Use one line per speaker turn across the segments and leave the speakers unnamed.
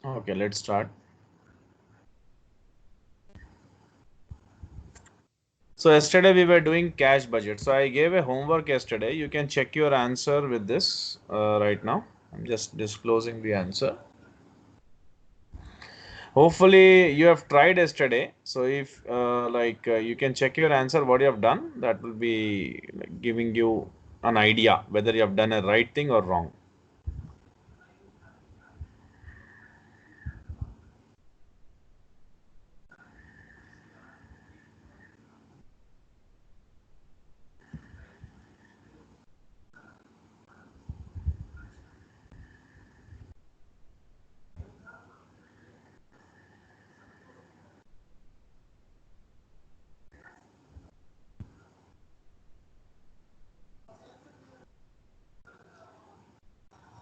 Okay, let's start. So yesterday we were doing cash budget. So I gave a homework yesterday. You can check your answer with this right now. I'm just disclosing the answer. Hopefully you have tried yesterday. So if you can check your answer, what you have done, that will be like, giving you an idea whether you have done a right thing or wrong.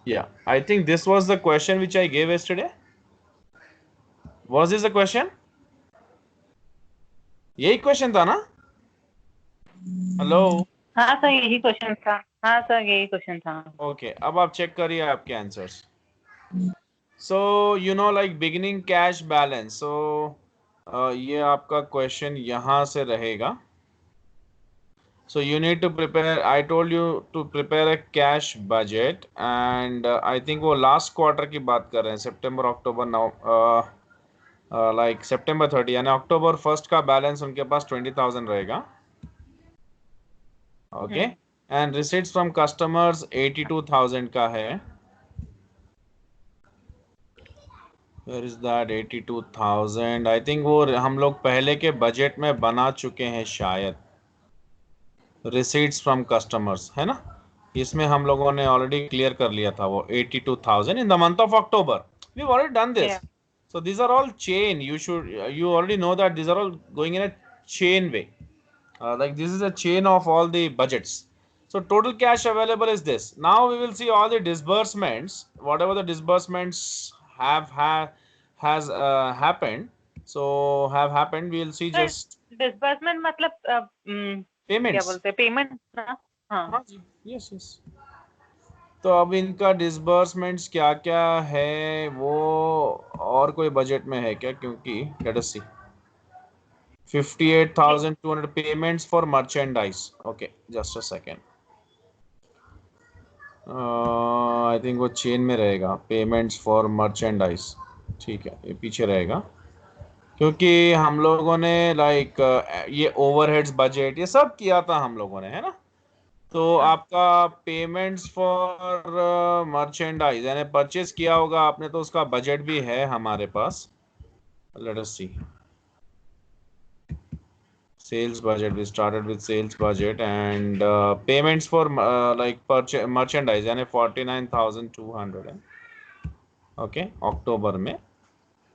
Yeah, I think this was the question which I gave yesterday. Was this the question? यही question था ना? Hello.
हाँ sir यही question था. हाँ sir यही question था.
Okay, अब आप चेक करिए आपके answers. So you know like beginning cash balance. So ये आपका क्वेश्चन यहाँ से रहेगा. So you need to prepare. I told you to prepare a cash budget, and I think वो last quarter की बात कर रहे हैं, September, October, now like September 30 यानी October 1st का बैलेंस उनके पास 20,000 रहेगा. Okay, and receipts from customers 82,000 का है. Where is that 82,000? I think वो हम लोग पहले के बजट में बना चुके हैं शायद. रिसीट्स फ्रॉम कस्टमर्स है ना, इसमें हम लोगों ने ऑलरेडी क्लियर कर लिया था वो 82,000 in the month of October. We already done this. So these are all chain. You already know that these are all going in a chain way. Like this is a chain of all the budgets. So total cash available is this. Now we will see all the disbursements, whatever the disbursements has happened. So have happened. We will see just
disbursement मतलब क्या
payments.
बोलते हैं, payment ना.
हाँ जी, yes yes. तो अब इनका disbursements क्या क्या है वो और कोई बजट में है क्या? क्योंकि let us see. 58,200 payments for merchandise. Okay, just a second. I think वो चेन में रहेगा. पेमेंट्स फॉर मर्चेंडाइज, ठीक है, ये पीछे रहेगा क्योंकि हम लोगों ने लाइक ये ओवरहेड्स बजट ये सब किया था हम लोगों ने, है ना. तो आपका पेमेंट्स फॉर मर्चेंडाइज यानी परचेज किया होगा आपने, तो उसका बजट भी है हमारे पास. Let us see. Sales budget, we started with sales budget and payments for like merchandise यानी 49,200 है. ओके, अक्टूबर में.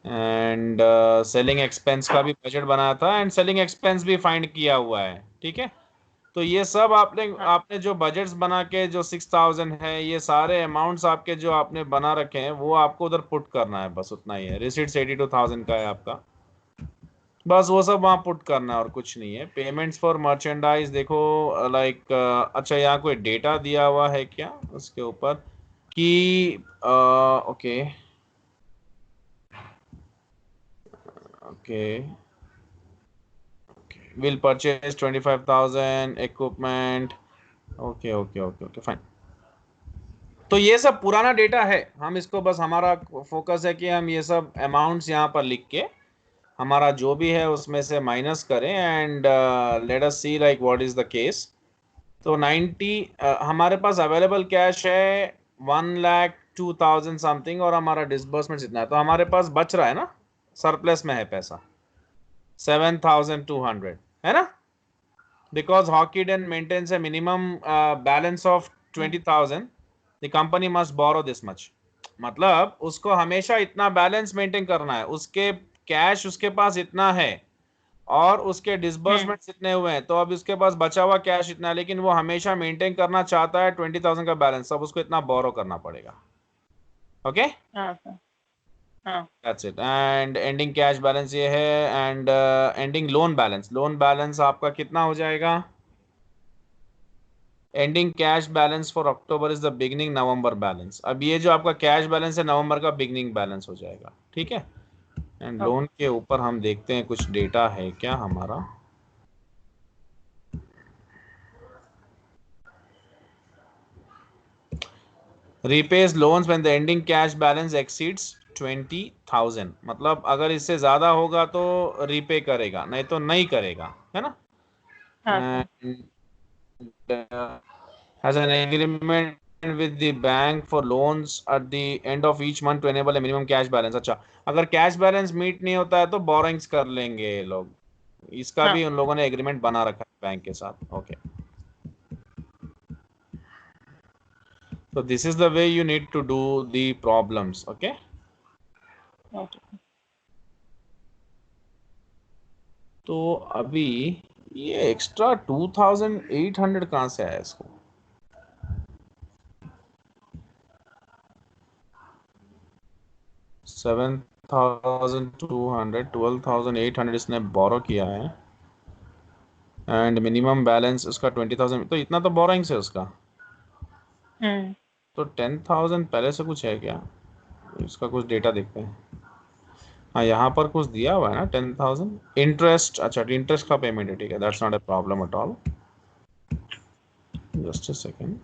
एंड सेलिंग एक्सपेंस का भी बजट बनाया था एंड सेलिंग एक्सपेंस भी फाइंड किया हुआ है. ठीक है, तो ये सब आपने जो बजट्स बना के जो 6,000 है, ये सारे अमाउंट्स आपके जो आपने बना रखे हैं वो आपको उधर पुट करना है, बस उतना ही है. रिसीट्स 82,000 का है आपका, बस वो सब वहाँ पुट करना है और कुछ नहीं है. पेमेंट्स फॉर मर्चेंडाइज देखो लाइक अच्छा यहाँ कोई डेटा दिया हुआ है क्या उसके ऊपर कि okay okay will purchase 25,000 equipment. Okay okay okay okay fine. तो ये सब पुराना डेटा है. हम इसको बस हमारा फोकस है कि हम ये सब अमाउंट्स यहाँ पर लिख के हमारा जो भी है उसमें से माइनस करें and let us see like what is the case. तो 90 हमारे पास अवेलेबल कैश है 1,02,000 समथिंग और हमारा डिसबर्समेंट इतना है, तो हमारे पास बच रहा है ना, सरप्लस में है पैसा 7,200 है ना. Because Hockeyden maintains a minimum balance of 20,000, the company must borrow this much. मतलब उसको हमेशा इतना बैलेंस मेंटेन करना है, उसके कैश उसके पास इतना है और उसके डिसबर्समेंट्स इतने हुए हैं, तो अब उसके पास बचा हुआ कैश इतना है, लेकिन वो हमेशा मेंटेन करना चाहता है 20,000 का बैलेंस, अब उसको इतना बोरो करना पड़ेगा. Okay, that's it. And ending cash balance ये है एंड एंडिंग लोन बैलेंस आपका कितना हो जाएगा? Ending cash balance for October is the beginning November balance. अब ये जो आपका कैश बैलेंस है नवंबर का बिगनिंग बैलेंस हो जाएगा, ठीक है। एंड लोन के ऊपर हम देखते हैं कुछ डेटा है क्या हमारा। रीपेज loans when the ending cash balance exceeds 20,000, मतलब अगर इससे ज्यादा होगा तो रीपे करेगा, नहीं तो नहीं करेगा, है ना।
हाँ sir.
Has an agreement with the bank for loans at the end of each month to enable a minimum cash balance। अच्छा, अगर कैश बैलेंस मीट नहीं होता है तो बोरोइंग्स कर लेंगे ये लोग, इसका
हाँ
भी उन लोगों ने एग्रीमेंट बना रखा है बैंक के साथ। Okay, so this is the way you need to do the problems। okay,
okay.
तो अभी ये एक्स्ट्रा 2,800 कहाँ से आया इसको। 7,200, 12,800 इसने बोरो किया है एंड मिनिमम बैलेंस उसका 20,000, तो इतना तो बोरोइंग्स है उसका। तो 10,000 पहले से कुछ है क्या, इसका कुछ डेटा देखते हैं। हाँ, यहाँ पर कुछ दिया हुआ है ना 10,000 इंटरेस्ट। अच्छा, इंटरेस्ट का पेमेंट है, ठीक है, that's not a problem at all. Just a second.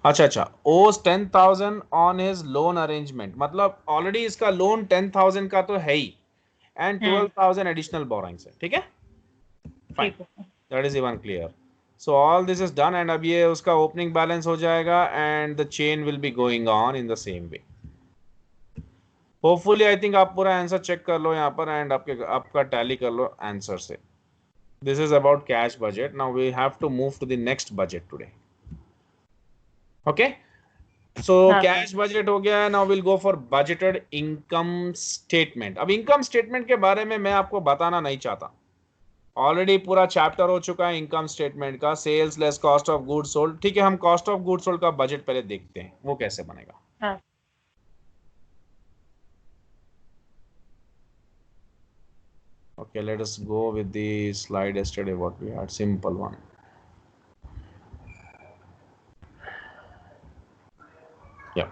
अच्छा, ओज 10,000 ऑन हिज लोन अरेंजमेंट, मतलब ऑलरेडी इसका लोन 10,000 का तो है ही एंड 12,000 एडिशनल बोरोइंग्स है, ठीक है, फाइन,
ठीक है।
That is even clear. So all this is done and अब ये उसका ओपनिंग बैलेंस हो जाएगा and the chain will be going on in the same way. Hopefully I think आप पूरा आंसर चेक कर लो यहाँ पर एंड आपका टैली कर लो आंसर से। This is about cash budget. Now we have to move to the next budget today. Okay, so
हाँ सर।
कैश बजट हो गया। Now will go for budgeted income statement. अब इनकम स्टेटमेंट के बारे में मैं आपको बताना नहीं चाहता, ऑलरेडी पूरा चैप्टर हो चुका है इनकम स्टेटमेंट का, sales less cost of goods sold. ठीक है, हम कॉस्ट ऑफ गुड्स सोल्ड का बजट पहले देखते हैं वो कैसे बनेगा।
हाँ।
Okay, let us go with the slide yesterday what we had, simple one। Yeah,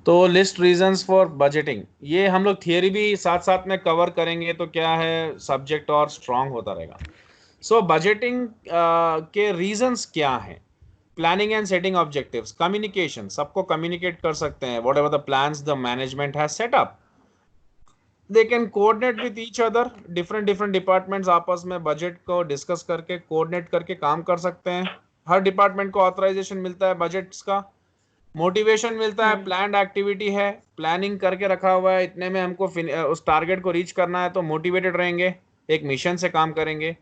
तो लिस्ट रीजंस फॉर बजटिंग, ये हम लोग थियरी भी साथ साथ में कवर करेंगे तो क्या है, सब्जेक्ट और स्ट्रांग होता रहेगा। सो बजटिंग के रीजंस क्या हैं। Planning and setting objectives, communication, सबको कम्युनिकेट कर सकते हैं, what ever the plans the management has set up, they can coordinate with each other. Different different departments आपस में बजट को डिस्कस करके कोऑर्डिनेट करके काम कर सकते हैं। हर डिपार्टमेंट को ऑथराइजेशन मिलता है बजट्स का, मोटिवेशन मिलता है, प्लान्ड एक्टिविटी है, प्लानिंग करके रखा हुआ है, इतने में हमको उस टारगेट को रीच करना है तो मोटिवेटेड रहेंगे, एक मिशन से काम करेंगे।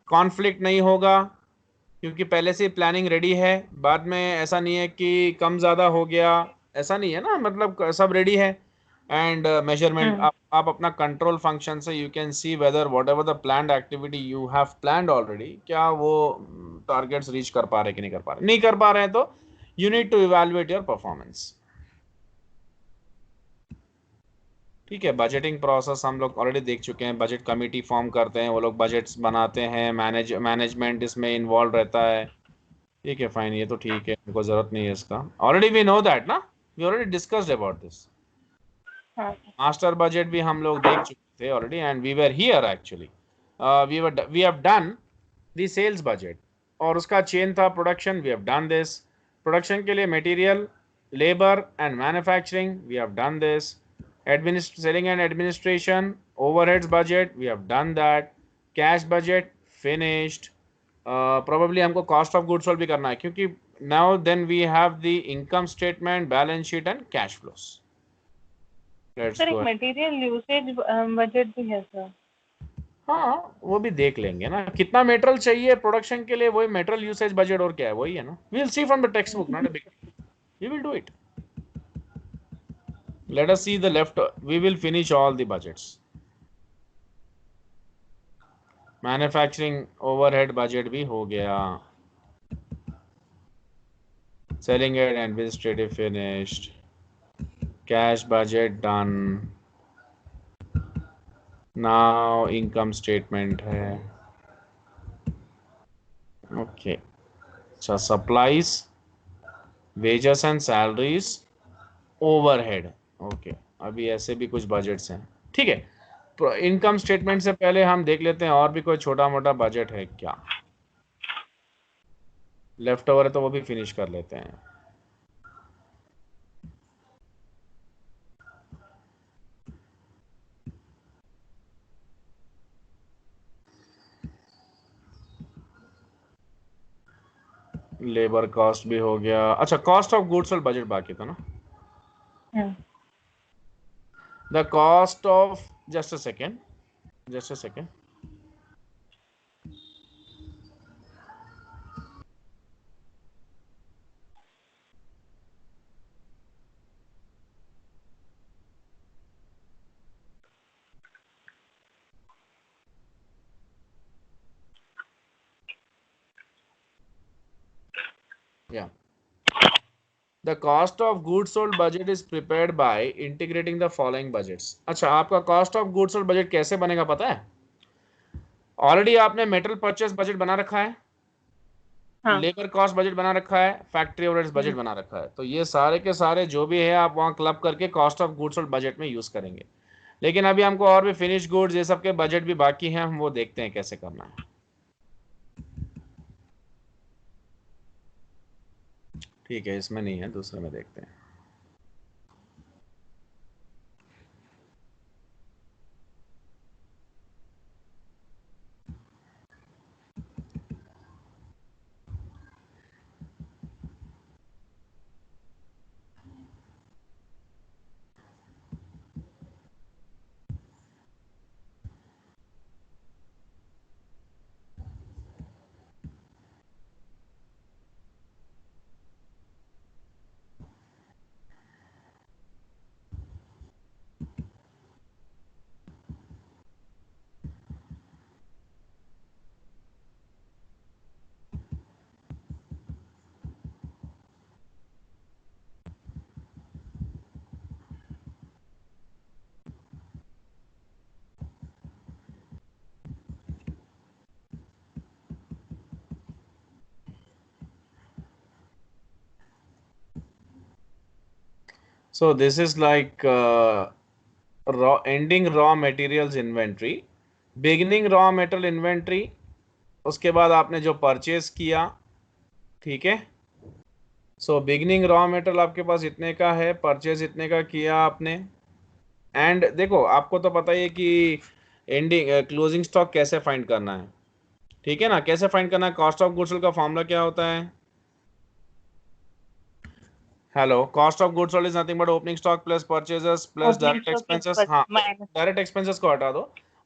कॉन्फ्लिक्ट नहीं होगा क्योंकि पहले से प्लानिंग रेडी है, बाद में ऐसा नहीं है कि कम ज़्यादा हो गया, ऐसा नहीं है ना, मतलब सब रेडी है। एंड मेजरमेंट, आप अपना कंट्रोल फंक्शन से you can see whether what ever the planned activity you have planned already, क्या वो टारगेट्स रीच कर पा रहे कि नहीं कर पा रहे। नहीं कर पा रहे हैं तो you need to evaluate your performance. ठीक है, बजटिंग प्रोसेस हम लोग ऑलरेडी देख चुके हैं। बजट कमेटी फॉर्म करते हैं, वो लोग बजट्स बनाते हैं, मैनेजमेंट इसमें इन्वॉल्व रहता है। ठीक है, फाइन, ये तो ठीक है, हमको जरूरत नहीं है इसका, ऑलरेडी वी नो दैट ना, we already discussed about this. Master budget भी हम लोग देख चुके थे already and we were here actually, we have done the sales budget और उसका चेन था production, we have done this. Production के लिए material, labour and manufacturing, we have done this. Selling and administration, overheads budget, we have done that. Cash budget finished. Probably हमको cost of goods sold भी करना है क्योंकि now then we have the income statement, balance sheet and cash flows. Let's
sir एक
go.
Material usage budget भी है sir.
हाँ, वो भी देख लेंगे ना, कितना मेटेरियल चाहिए प्रोडक्शन के लिए, वही मेटेरियल यूसेज बजट, और क्या है, वही है ना। We will see from the text book, not a big, we will do it. Let us see the left, we will finish all the budgets. Manufacturing overhead budget भी हो गया, selling and administrative finished, cash budget done, now income statement है। Okay, अच्छा, supplies, wages and salaries, overhead. Okay, अभी ऐसे भी कुछ budgets हैं, ठीक है। इनकम स्टेटमेंट से पहले हम देख लेते हैं और भी कोई छोटा मोटा बजट है क्या, लेफ्ट ओवर है तो वो भी फिनिश कर लेते हैं। लेबर कॉस्ट भी हो गया। अच्छा, cost of goods sold budget बाकी था ना। The cost of, just a second, just a second. Yeah. The cost of goods sold budget is prepared by integrating the following budgets. अच्छा, आपका cost of goods sold budget कैसे बनेगा पता है? Already आपने मेटल परचेस बजट बना रखा है,
हाँ।
लेबर कॉस्ट बजट बना रखा है, फैक्ट्री ओवरहेड्स बजट बना रखा है। तो ये सारे के सारे जो भी है आप वहाँ क्लब करके cost of goods sold budget में यूज करेंगे। लेकिन अभी हमको और भी फिनिश गुड्स ये सब के बजट भी बाकी हैं, हम वो देखते हैं कैसे करना है। ठीक है, इसमें नहीं है, दूसरे में देखते हैं। So this is like ending raw materials inventory, beginning raw material inventory, उसके बाद आपने जो परचेज किया, ठीक है। सो बिगनिंग रॉ मेटेरियल आपके पास इतने का है, परचेज इतने का किया आपने। एंड देखो, आपको तो पता ही है कि एंडिंग क्लोजिंग स्टॉक कैसे फाइंड करना है, ठीक है ना। कैसे फाइंड करना है, कॉस्ट ऑफ गुड्स सोल्ड का फॉर्मूला क्या होता है? Hello, cost of goods sold is nothing but opening stock plus purchases plus
opening
direct
stock
expenses.
Plus
हाँ,
माइनस।
डायरेक्ट एक्सपेंसेस को हटा दो,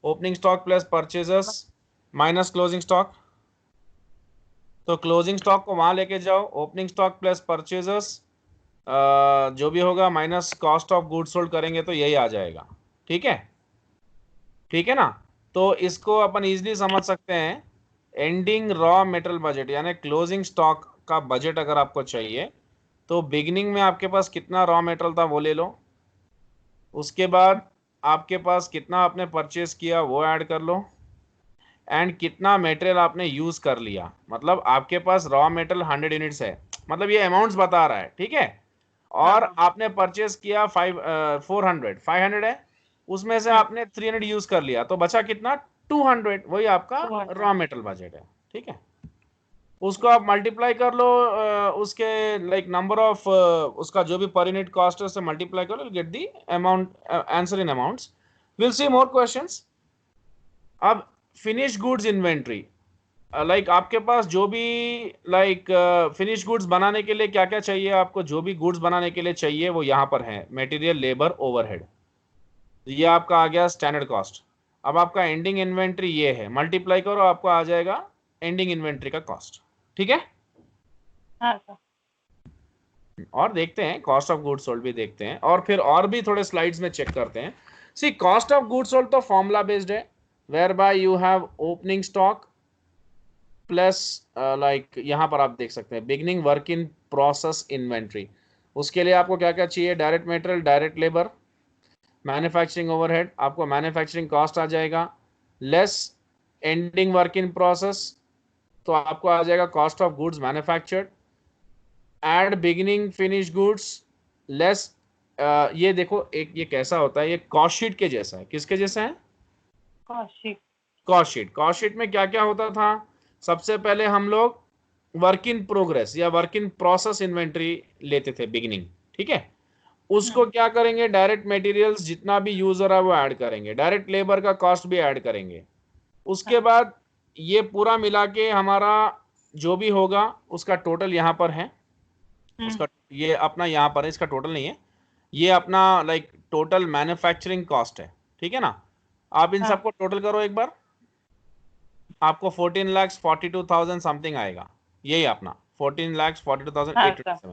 opening stock plus purchases minus closing stock. तो closing stock को वहां लेके जाओ, ओपनिंग स्टॉक प्लस परचेजेस जो भी होगा minus cost of goods sold करेंगे तो यही आ जाएगा, ठीक है। ठीक है ना। तो इसको अपन इजीली समझ सकते हैं, एंडिंग रॉ मेटेरियल बजट यानी क्लोजिंग स्टॉक का बजट अगर आपको चाहिए तो बिगिनिंग में आपके पास कितना रॉ मेटेरियल था वो ले लो, उसके बाद आपके पास कितना आपने परचेस किया वो ऐड कर लो, एंड कितना मटेरियल आपने यूज कर लिया। मतलब आपके पास रॉ मटेरियल 100 यूनिट्स है, मतलब ये अमाउंट्स बता रहा है, ठीक है।
हाँ
और
हाँ।
आपने परचेस किया 500 है, उसमें से आपने 300 यूज कर लिया तो बचा कितना, 200। वही आपका
200।
रॉ मेटेरियल बजट है, ठीक है। उसको आप मल्टीप्लाई कर लो उसके लाइक नंबर ऑफ उसका जो भी पर यूनिट कॉस्ट है उससे मल्टीप्लाई कर लो, get the amount, answer in amounts. Will see more questions. अब फिनिश गुड्स इन्वेंट्री, लाइक आपके पास जो भी लाइक फिनिश गुड्स बनाने के लिए क्या क्या चाहिए, आपको जो भी गुड्स बनाने के लिए चाहिए वो यहाँ पर है, मटेरियल, लेबर, ओवरहेड। ये आपका आ गया स्टैंडर्ड कॉस्ट। अब आपका एंडिंग इन्वेंट्री ये है, मल्टीप्लाई करो आपको आ जाएगा एंडिंग इन्वेंट्री का कॉस्ट, ठीक है।
हाँ सर।
और देखते हैं कॉस्ट ऑफ गुड्स सोल्ड भी देखते हैं, और फिर और भी थोड़े स्लाइड्स में चेक करते हैं। See, cost of goods sold तो फॉर्मूला बेस्ड है, where by you have opening stock plus like यहाँ पर आप देख सकते हैं beginning work in process inventory. उसके लिए आपको क्या क्या चाहिए, direct material, direct labour, manufacturing overhead, आपको मैन्युफैक्चरिंग कॉस्ट आ जाएगा, less ending work in process, तो आपको आ जाएगा cost of goods manufactured, add beginning finish goods, less, ये देखो एक ये कैसा होता है, ये कॉस्ट शीट के जैसा है। किसके जैसा है?
Kaushik.
Cost sheet. Cost sheet में क्या क्या होता था? सबसे पहले हम लोग वर्क इन प्रोग्रेस या वर्क इन प्रोसेस इन्वेंट्री लेते थे बिगिनिंग, ठीक है। उसको क्या करेंगे, डायरेक्ट मटेरियल्स जितना भी यूजर है वो ऐड करेंगे, डायरेक्ट लेबर का कॉस्ट भी ऐड करेंगे। उसके बाद ये पूरा मिला के हमारा जो भी होगा उसका टोटल यहाँ पर है, उसका ये अपना यहाँ पर है, इसका टोटल नहीं है, ये अपना लाइक टोटल मैन्युफैक्चरिंग कॉस्ट है, ठीक है ना। आप इन सबको टोटल करो एक बार, आपको 14,42,000 समथिंग आएगा, यही अपना 14,42,827।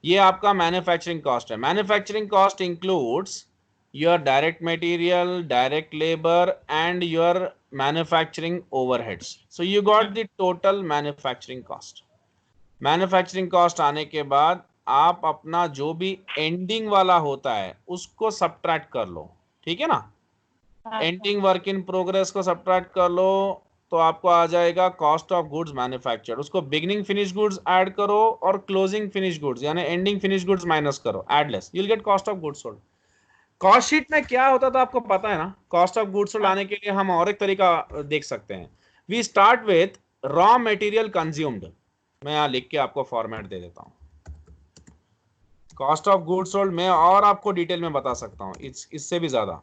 ये आपका मैन्युफैक्चरिंग कॉस्ट है। Manufacturing cost includes your direct material, direct labour and your manufacturing overheads. So you got the total manufacturing cost. Manufacturing cost आने के बाद आप अपना जो भी एंडिंग वाला होता है उसको सब्ट्रैक्ट कर लो, ठीक है ना। एंडिंग वर्क इन प्रोग्रेस को सब्ट्रैक्ट कर लो तो आपको आ जाएगा कॉस्ट ऑफ गुड्स मैन्युफैक्चर्ड। उसको बिगिनिंग फिनिश गुड्स ऐड करो और क्लोजिंग फिनिश गुड्स यानी एंडिंग फिनिश गुड्स माइनस करो, add less, you will gate cost of goods sold. Cost sheet में क्या होता था आपको पता है ना। कॉस्ट ऑफ गुड्स सोल्ड आने के लिए हम और एक तरीका देख सकते हैं। We start with raw material consumed. मैं यहाँ लिख के आपको फॉर्मेट दे देता हूँ। कॉस्ट ऑफ गुड्स सोल्ड मैं और आपको डिटेल में बता सकता हूँ, इससे भी ज्यादा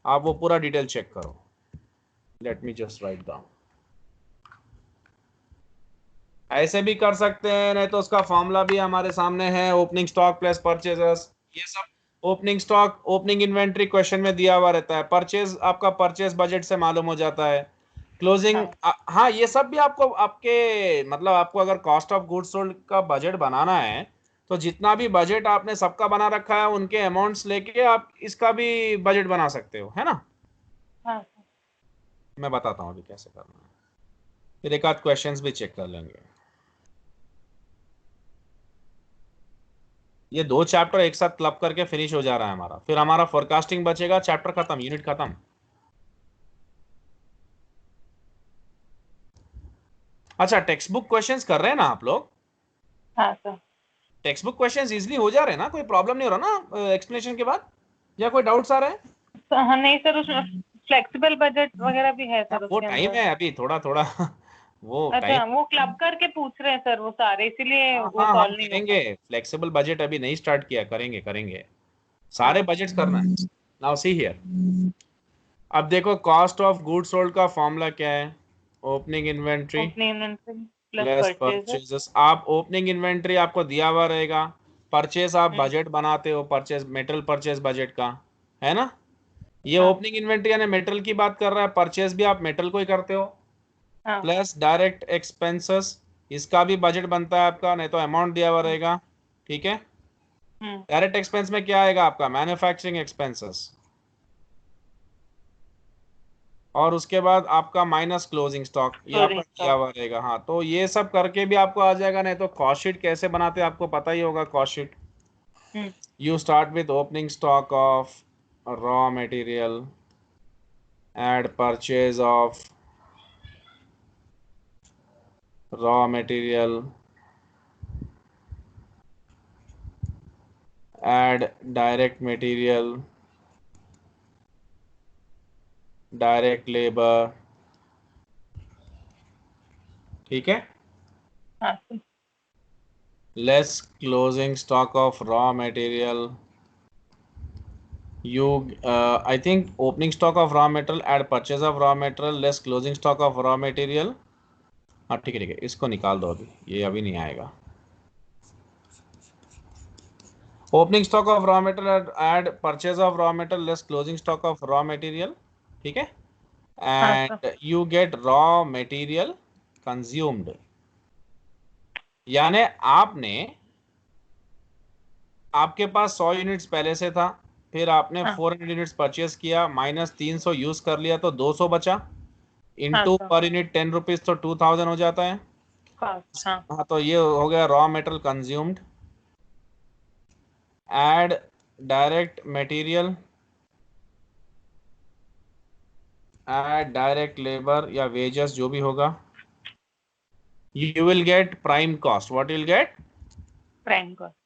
आप वो पूरा डिटेल चेक करो। Let me just write down. ऐसे भी कर सकते हैं, नहीं तो उसका फॉर्मूला भी हमारे सामने है, ओपनिंग स्टॉक प्लस परचेजेस। ये सब opening stock, opening inventory question में दिया हुआ रहता है। परचेज आपका परचेज बजट से मालूम हो जाता है। क्लोजिंग, हाँ ये सब भी आपको आपके मतलब आपको अगर कॉस्ट ऑफ गुड्स सोल्ड का बजट बनाना है तो जितना भी बजट आपने सबका बना रखा है उनके अमाउंट्स लेके आप इसका भी बजट बना सकते हो, है ना। मैं बताता हूँ अभी कैसे करना है, फिर एक आध क्वेश्चंस भी चेक कर लेंगे। ये दो चैप्टर एक साथ क्लब करके फिनिश हो जा रहा है हमारा, फिर हमारा फोरकास्टिंग बचेगा, चैप्टर खत्म, यूनिट खत्म। अच्छा, टेक्स्ट बुक क्वेश्चंस कर रहे हैं ना आप लोग?
हाँ sir.
Text book questions easily हो जा रहे हैं ना, कोई प्रॉब्लम नहीं हो रहा ना एक्सप्लेनेशन के बाद, या कोई डाउट्स आ रहे हैं?
हाँ नहीं सर, उसमें फ्लेक्सिबल बजट वगैरह भी है सर
वो
उसके
टाइम
अंदर।
है अभी थोड़ा थोड़ा वो टाइम।
अच्छा, वो क्लब करके पूछ रहे हैं सर वो सारे, इसीलिए
हाँ
वो
हाँ हम
सॉल्व नहीं हो
करेंगे,
पाया।
फ्लेक्सिबल बजट अभी नहीं स्टार्ट किया, करेंगे करेंगे, सारे
हाँ
बजट्स करना है। नाउ सी हियर, अब देखो कॉस्ट ऑफ गुड्स सोल्ड का फॉर्मूला क्या है, opening inventory
opening inventory plus
less
purchase.
Purchases. आप ओपनिंग इन्वेंट्री आपको दिया हुआ रहेगा, परचेज आप बजट बनाते हो, परचेज मेटेरियल परचेज बजट का, है ना। ये
हाँ
ओपनिंग इन्वेंट्री यानी मेटल की बात कर रहा है, परचेज भी आप मेटल को ही करते हो,
हाँ।
प्लस डायरेक्ट एक्सपेंसेस, इसका भी बजट बनता है आपका, नहीं तो अमाउंट दिया हुआ रहेगा, ठीक है। डायरेक्ट एक्सपेंस में क्या आएगा आपका, मैन्युफैक्चरिंग एक्सपेंसेस, और उसके बाद आपका माइनस क्लोजिंग स्टॉक, ये आपका
क्लोजिंग
दिया
स्टॉक।
हुआ रहेगा। हाँ तो ये सब करके भी आपको आ जाएगा, नहीं तो कॉस्ट शीट कैसे बनाते हैं आपको पता ही होगा। Cost sheet, you start with opening stock of raw material, add purchase of raw material, add direct material, direct labor, ठीक है,
हाँ sir.
less closing stock of raw material, you I think opening stock of raw material, add purchase of raw material, less closing stock of raw material। हाँ ठीक है ठीक है, इसको निकाल दो, अभी ये अभी नहीं आएगा। Opening stock of raw material, add purchase of raw material, less closing stock of raw material, ठीक है,
हाँ sir.
And you get raw material consumed. यानी आपने, आपके पास 100 यूनिट्स पहले से था, फिर आपने
हाँ
400 यूनिट्स परचेज किया, माइनस 300 यूज कर लिया तो 200 बचा,
हाँ
into
sir.
Per unit 10 rupees तो 2000 हो जाता है।
कॉस्ट। हाँ
हाँ तो ये हो गया raw material consumed, add direct material, add direct labour या वेजेस जो भी होगा, you will get prime cost. What will get?
Prime cost.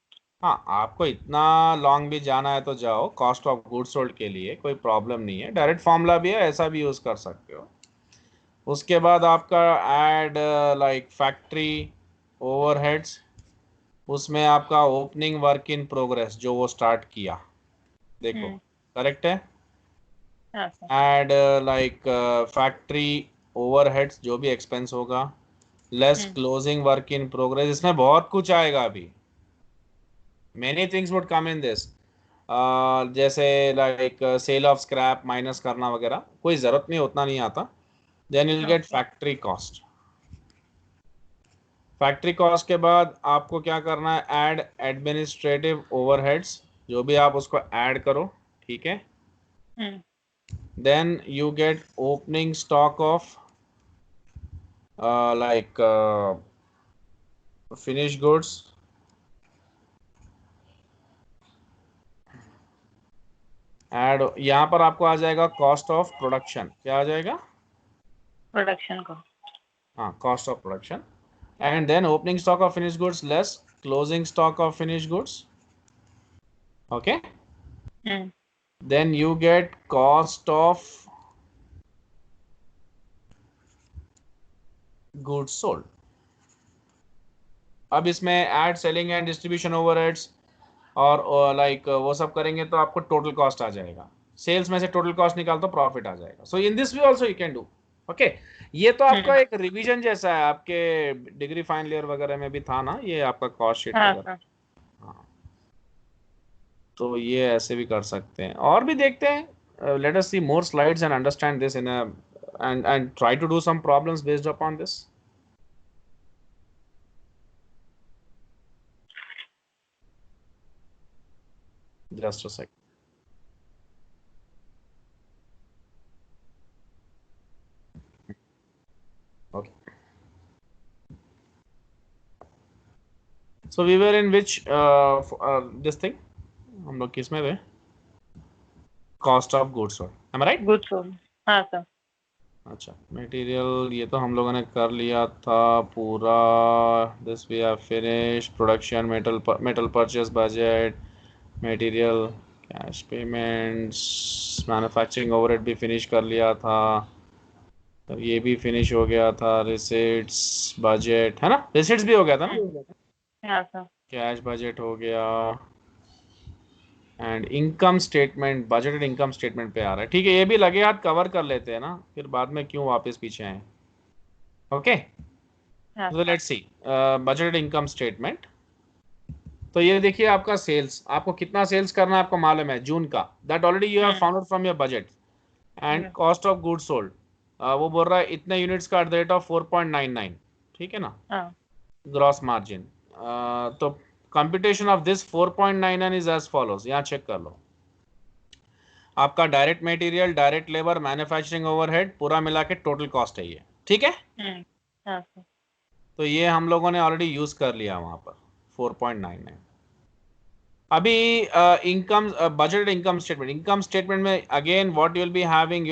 हाँ, आपको इतना लॉन्ग भी जाना है तो जाओ, कॉस्ट ऑफ गुड्स सोल्ड के लिए कोई प्रॉब्लम नहीं है, डायरेक्ट फॉर्मूला भी है, ऐसा भी यूज कर सकते हो। उसके बाद आपका ऐड लाइक फैक्ट्री ओवरहेड्स, उसमें आपका ओपनिंग वर्क इन प्रोग्रेस जो वो स्टार्ट किया, देखो करेक्ट है।
हाँ sir.
Add like factory overheads जो भी एक्सपेंस होगा, less closing work in progress, इसमें बहुत कुछ आएगा अभी, many things would come in this, जैसे like sale of scrap minus करना वगैरह, कोई ज़रूरत नहीं, उतना नहीं आता। Then you will get
okay.
Factory cost. Factory cost के बाद आपको क्या करना है, ऐड एडमिनिस्ट्रेटिव ओवरहेड्स, जो भी आप उसको ऐड करो, ठीक है। Then you get opening stock of like finish goods, add, यहाँ पर आपको आ जाएगा कॉस्ट ऑफ प्रोडक्शन, क्या आ जाएगा?
प्रोडक्शन को।
हाँ, cost of production, and then opening stock of finished goods less closing stock of finished goods, okay. Then you get cost of goods sold। अब इसमें add selling and distribution overheads और like वो सब करेंगे तो आपको टोटल कॉस्ट आ जाएगा, सेल्स में से टोटल कॉस्ट निकाल तो प्रॉफिट आ जाएगा। So in this way also you can do, okay. ये तो आपका एक रिवीजन जैसा है, आपके डिग्री फाइनल ईयर वगैरह में भी था ना, ये आपका कॉस्ट शीट
हाँ
वगैरह।
सर।
हाँ, तो ये ऐसे भी कर सकते हैं, और भी देखते हैं। Let us see more slides and understand this in and try to do some problems based upon this. Just a sec. Okay. So we were in which this thing? हम लोग किस में थे? Cost of goods sold. Am I right?
Goods sold. हाँ sir.
अच्छा, material ये तो हम लोगों ने कर लिया था पूरा, this we have finish. Production, metal purchase budget, material, cash payments, manufacturing overhead भी फिनिश कर लिया था, तो ये भी फिनिश हो गया था। रिसीट्स बजट है ना, रिसीट्स भी हो गया था ना,
हाँ सर।
कैश बजट हो गया, and income statement, budgeted income statement पे आ रहा है, ठीक है। ये भी लगे हाथ कवर कर लेते हैं ना, फिर बाद में क्यों वापस पीछे आए, ओके। तो let's see budgeted income statement. तो ये देखिए आपका सेल्स, आपको कितना सेल्स करना है आपको मालूम है जून का, that already you have found out from your budget. And cost of goods sold, वो बोल रहा है इतने यूनिट्स का एट द रेट ऑफ 4.99, ठीक है ना, ग्रॉस मार्जिन। तो computation of this 4.99 is as follows, यहाँ चेक कर लो। आपका direct material, direct labour, manufacturing overhead पूरा मिला के टोटल कॉस्ट है ये, ठीक है। तो ये हम लोगों ने ऑलरेडी यूज कर लिया वहां पर 4.99। अभी income, budgeted income statement, income statement में again what you will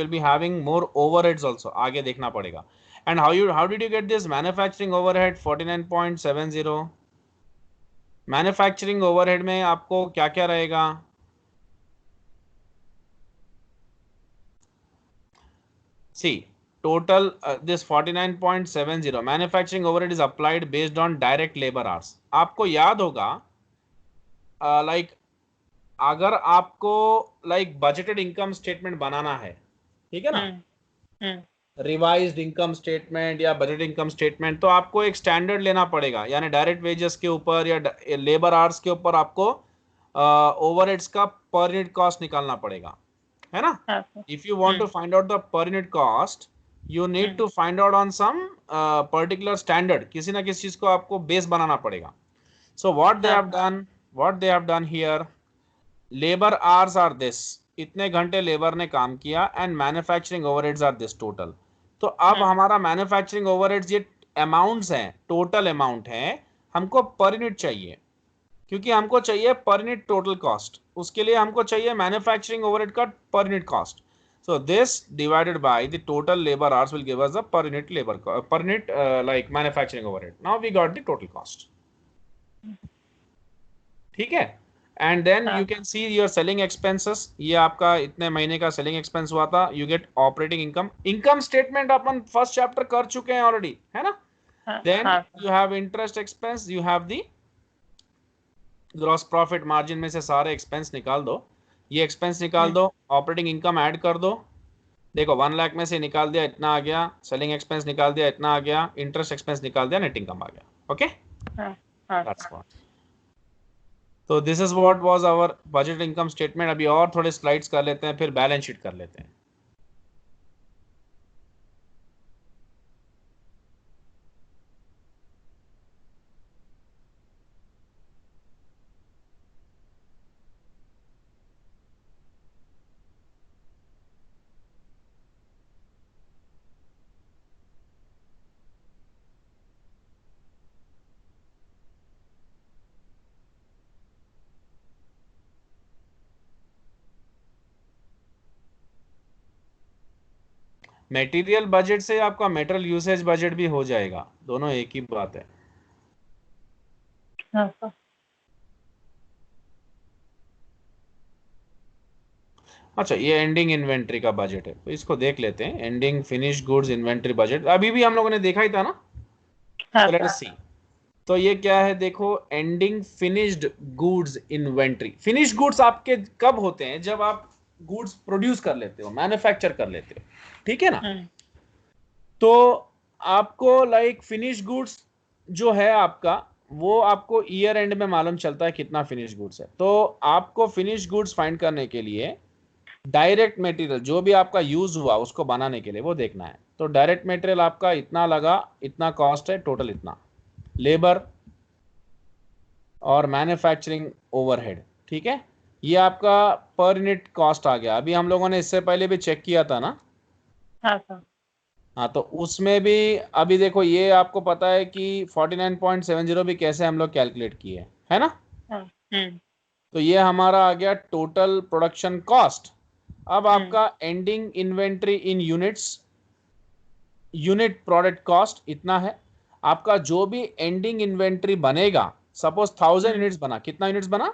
be having more overheads also, आगे देखना पड़ेगा। And how did you get this manufacturing overhead 49.70। Manufacturing overhead में आपको क्या क्या रहेगा, सी total this 49.70 manufacturing overhead is applied based on direct labor hours। आपको याद होगा लाइक अगर आपको लाइक बजटेड इनकम स्टेटमेंट बनाना है, ठीक है ना, रिवाइज्ड इनकम स्टेटमेंट या बजट इनकम स्टेटमेंट, तो आपको एक स्टैंडर्ड लेना पड़ेगा, यानी डायरेक्ट वेजेस के ऊपर या लेबर आवर्स के ऊपर आपको ओवरहेड्स का पर यूनिट कॉस्ट निकालना पड़ेगा, है ना। If you want to find out the per unit cost, you need to find out on some particular standard, किसी ना किसी चीज को आपको बेस बनाना पड़ेगा। So what they have done here, labour hours are this, इतने घंटे लेबर ने काम किया, and manufacturing overheads are this total. तो अब हमारा मैन्युफैक्चरिंग ओवरहेड्स ये अमाउंट्स हैं, टोटल अमाउंट है, हमको पर यूनिट चाहिए। क्योंकि हमको चाहिए पर यूनिट टोटल कॉस्ट, उसके लिए हमको चाहिए मैन्युफैक्चरिंग ओवरहेड का पर unit cost. So this divided by the total labor hours will give us the per unit labor per unit like manufacturing overhead. Now we got the total cost. ठीक है. And then you can see your selling expenses. ये आपका इतने महीने का selling expense हुआ था. You get operating income. Income statement upon first chapter कर चुके हैं already, है ना? Then you have interest expense. You have the gross profit margin में से सारे expense निकाल दो. ये expense निकाल दो. Operating income add कर दो. देखो 1 लाख में से निकाल दिया इतना आ गया, सेलिंग एक्सपेंस निकाल दिया इतना आ गया, इंटरेस्ट एक्सपेंस निकाल दिया, नेट इनकम आ गया. Okay, that's what. तो this is what was our budget income statement. अभी और थोड़े स्लाइड्स कर लेते हैं, फिर बैलेंस शीट कर लेते हैं. मटेरियल बजट से आपका मेटेरियल यूसेज बजट भी हो जाएगा, दोनों एक ही बात है. अच्छा, ये एंडिंग इन्वेंट्री का बजट है, तो इसको देख लेते हैं. Ending finish goods inventory budget अभी भी हम लोगों ने देखा ही था ना. लेट अस सी. तो ये क्या है, देखो, ending finished goods inventory. Finish goods आपके कब होते हैं, जब आप गुड्स प्रोड्यूस कर लेते हो, मैन्युफैक्चर कर लेते हो, ठीक है ना. तो आपको लाइक फिनिश गुड्स जो है आपका, वो आपको ईयर एंड में मालूम चलता है कितना फिनिश गुड्स है. तो आपको फिनिश गुड्स फाइंड करने के लिए डायरेक्ट मटेरियल जो भी आपका यूज हुआ उसको बनाने के लिए वो देखना है. तो डायरेक्ट मटेरियल आपका इतना लगा, इतना कॉस्ट है टोटल, इतना लेबर और मैन्युफैक्चरिंग ओवरहेड. ठीक है, ये आपका पर यूनिट कॉस्ट आ गया. अभी हम लोगों ने इससे पहले भी चेक किया था ना. हाँ, तो उसमें भी अभी देखो, ये आपको पता है कि 49.70 भी कैसे हम लोग कैलकुलेट किए है ना. तो ये हमारा आ गया टोटल प्रोडक्शन कॉस्ट. अब आपका एंडिंग इन्वेंट्री इन यूनिट्स, यूनिट प्रोडक्ट कॉस्ट इतना है. आपका जो भी एंडिंग इन्वेंट्री बनेगा, सपोज 1000 यूनिट्स बना, कितना यूनिट्स बना,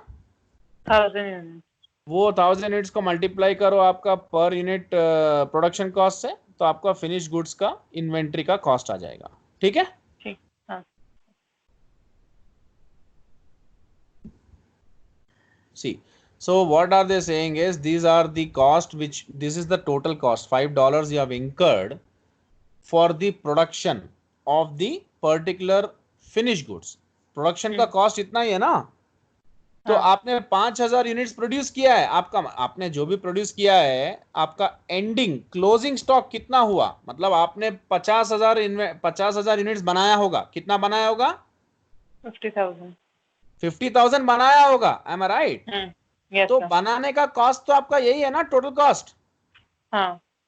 1000
वो 1000 यूनिट्स को मल्टीप्लाई करो आपका पर यूनिट प्रोडक्शन कॉस्ट से, तो आपका फिनिश गुड्स का इन्वेंट्री का कॉस्ट आ जाएगा. ठीक है. See, so what are they saying is these are the cost which this is the total cost $5 you have incurred for the production of the particular finished goods. Production का cost इतना ही है ना. तो आपने 5000 यूनिट्स प्रोड्यूस किया है, आपका आपने जो भी प्रोड्यूस किया है, आपका एंडिंग क्लोजिंग स्टॉक कितना हुआ, मतलब आपने 50,000 यूनिट्स बनाया होगा. कितना बनाया होगा, 50,000 बनाया होगा. M I right. तो बनाने का कॉस्ट तो आपका यही है ना, टोटल कॉस्ट.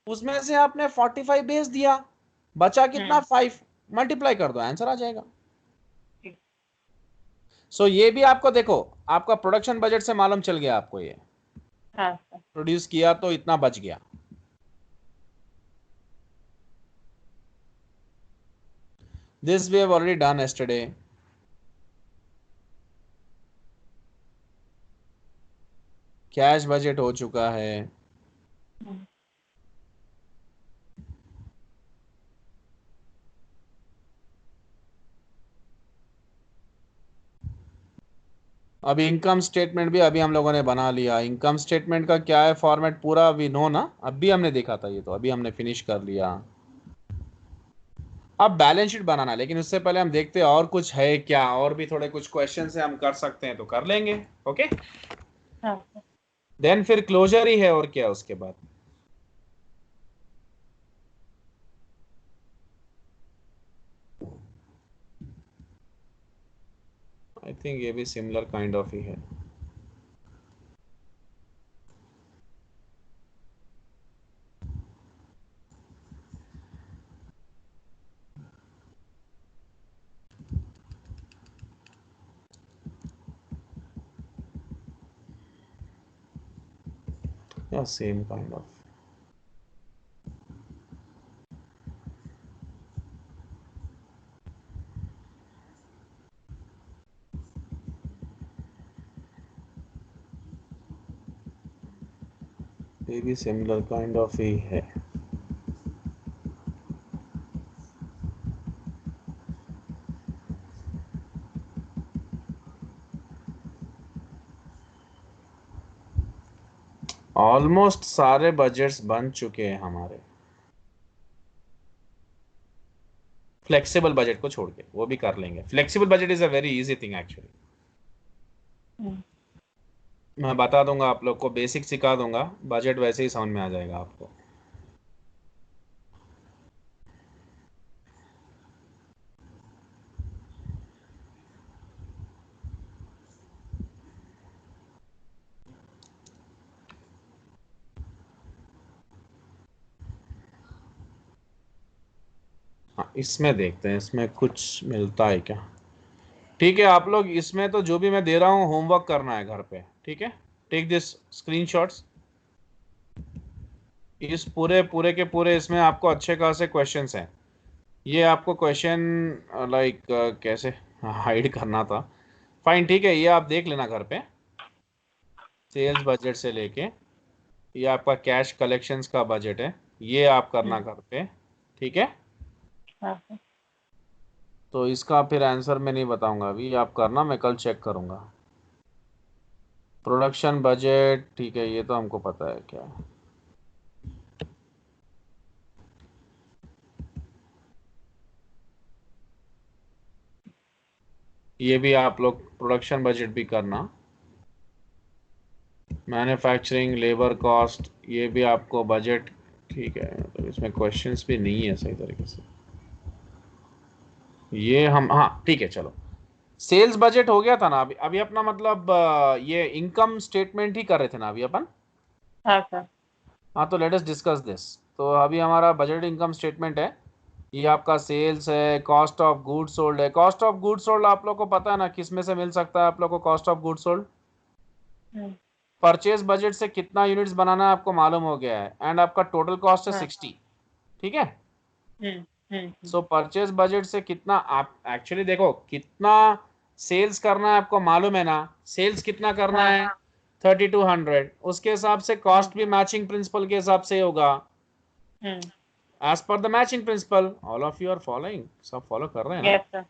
उसमें से आपने 45 भेज दिया, बचा कितना, 5. मल्टीप्लाई कर दो, आंसर आ जाएगा. सो ये भी आपको देखो, आपका प्रोडक्शन बजट से मालूम चल गया आपको, ये प्रोड्यूस किया तो इतना बच गया. This we have already done yesterday. Cash budget हो चुका है. अभी इनकम स्टेटमेंट भी अभी हम लोगों ने बना लिया. इनकम स्टेटमेंट का क्या है फॉर्मेट, पूरा वी नो ना. अभी हमने देखा था ये, तो अभी हमने फिनिश कर लिया. अब बैलेंस शीट बनाना, लेकिन उससे पहले हम देखते हैं और कुछ है क्या, और भी थोड़े कुछ क्वेश्चन से हम कर सकते हैं तो कर लेंगे. ओके, देन फिर क्लोजर ही है, और क्या उसके बाद. आई थिंक ये भी सिमिलर काइंड ऑफ ही है. या सेम काइंड ऑफ। ये भी सिमिलर काइंड ऑफ ही है। ऑलमोस्ट सारे बजट्स बन चुके हैं हमारे, फ्लेक्सिबल बजट को छोड़ के, वो भी कर लेंगे। Flexible budget is a very easy thing actually. मैं बता दूंगा आप लोग को, बेसिक सिखा दूंगा, बजट वैसे ही समझ में आ जाएगा आपको। हाँ, इसमें देखते हैं इसमें कुछ मिलता है क्या। ठीक है, आप लोग इसमें तो जो भी मैं दे रहा हूँ होमवर्क करना है घर पे, ठीक है। Take this screenshots. इस पूरे पूरे के पूरे इसमें आपको अच्छे खासे क्वेश्चंस हैं। ये आपको क्वेश्चन लाइक कैसे हाइड करना था, फाइन, ठीक है, ये आप देख लेना घर पे। सेल्स बजट से लेके ये आपका कैश कलेक्शंस का बजट है, ये आप करना घर पे, ठीक है।
हाँ
तो इसका फिर आंसर मैं नहीं बताऊंगा अभी, आप करना, मैं कल चेक करूंगा। प्रोडक्शन बजट, ठीक है, ये तो हमको पता है क्या है। ये भी आप लोग प्रोडक्शन बजट भी करना। मैन्युफैक्चरिंग लेबर कॉस्ट, ये भी आपको बजट, ठीक है, मतलब इसमें क्वेश्चंस भी नहीं है सही तरीके से। ये हम, हाँ ठीक है, चलो। सेल्स बजट हो गया था ना अभी, अभी अपना मतलब ये इनकम स्टेटमेंट ही कर रहे थे ना अभी अपन।
हाँ सर।
हाँ, तो लेट अस डिस्कस दिस। तो अभी हमारा बजट इनकम स्टेटमेंट है, ये आपका सेल्स है, कॉस्ट ऑफ गुड्स सोल्ड है। कॉस्ट ऑफ गुड्स सोल्ड आप लोग को पता है ना किस में से मिल सकता है आप लोग को, cost of goods sold. Purchase budget से कितना यूनिट्स बनाना है आपको मालूम हो गया है, एंड आपका टोटल कॉस्ट है
हाँ
60, ठीक है।
हम्म।
सो परचेज बजट से कितना आप एक्चुअली देखो कितना सेल्स करना है आपको मालूम है ना, सेल्स कितना करना
हाँ
है 3200, उसके हिसाब से कॉस्ट
हम्म
भी मैचिंग प्रिंसिपल के हिसाब से होगा,
hmm.
As per the matching principle. All of you are following, सब फॉलो कर रहे हैं ना।
Yes sir.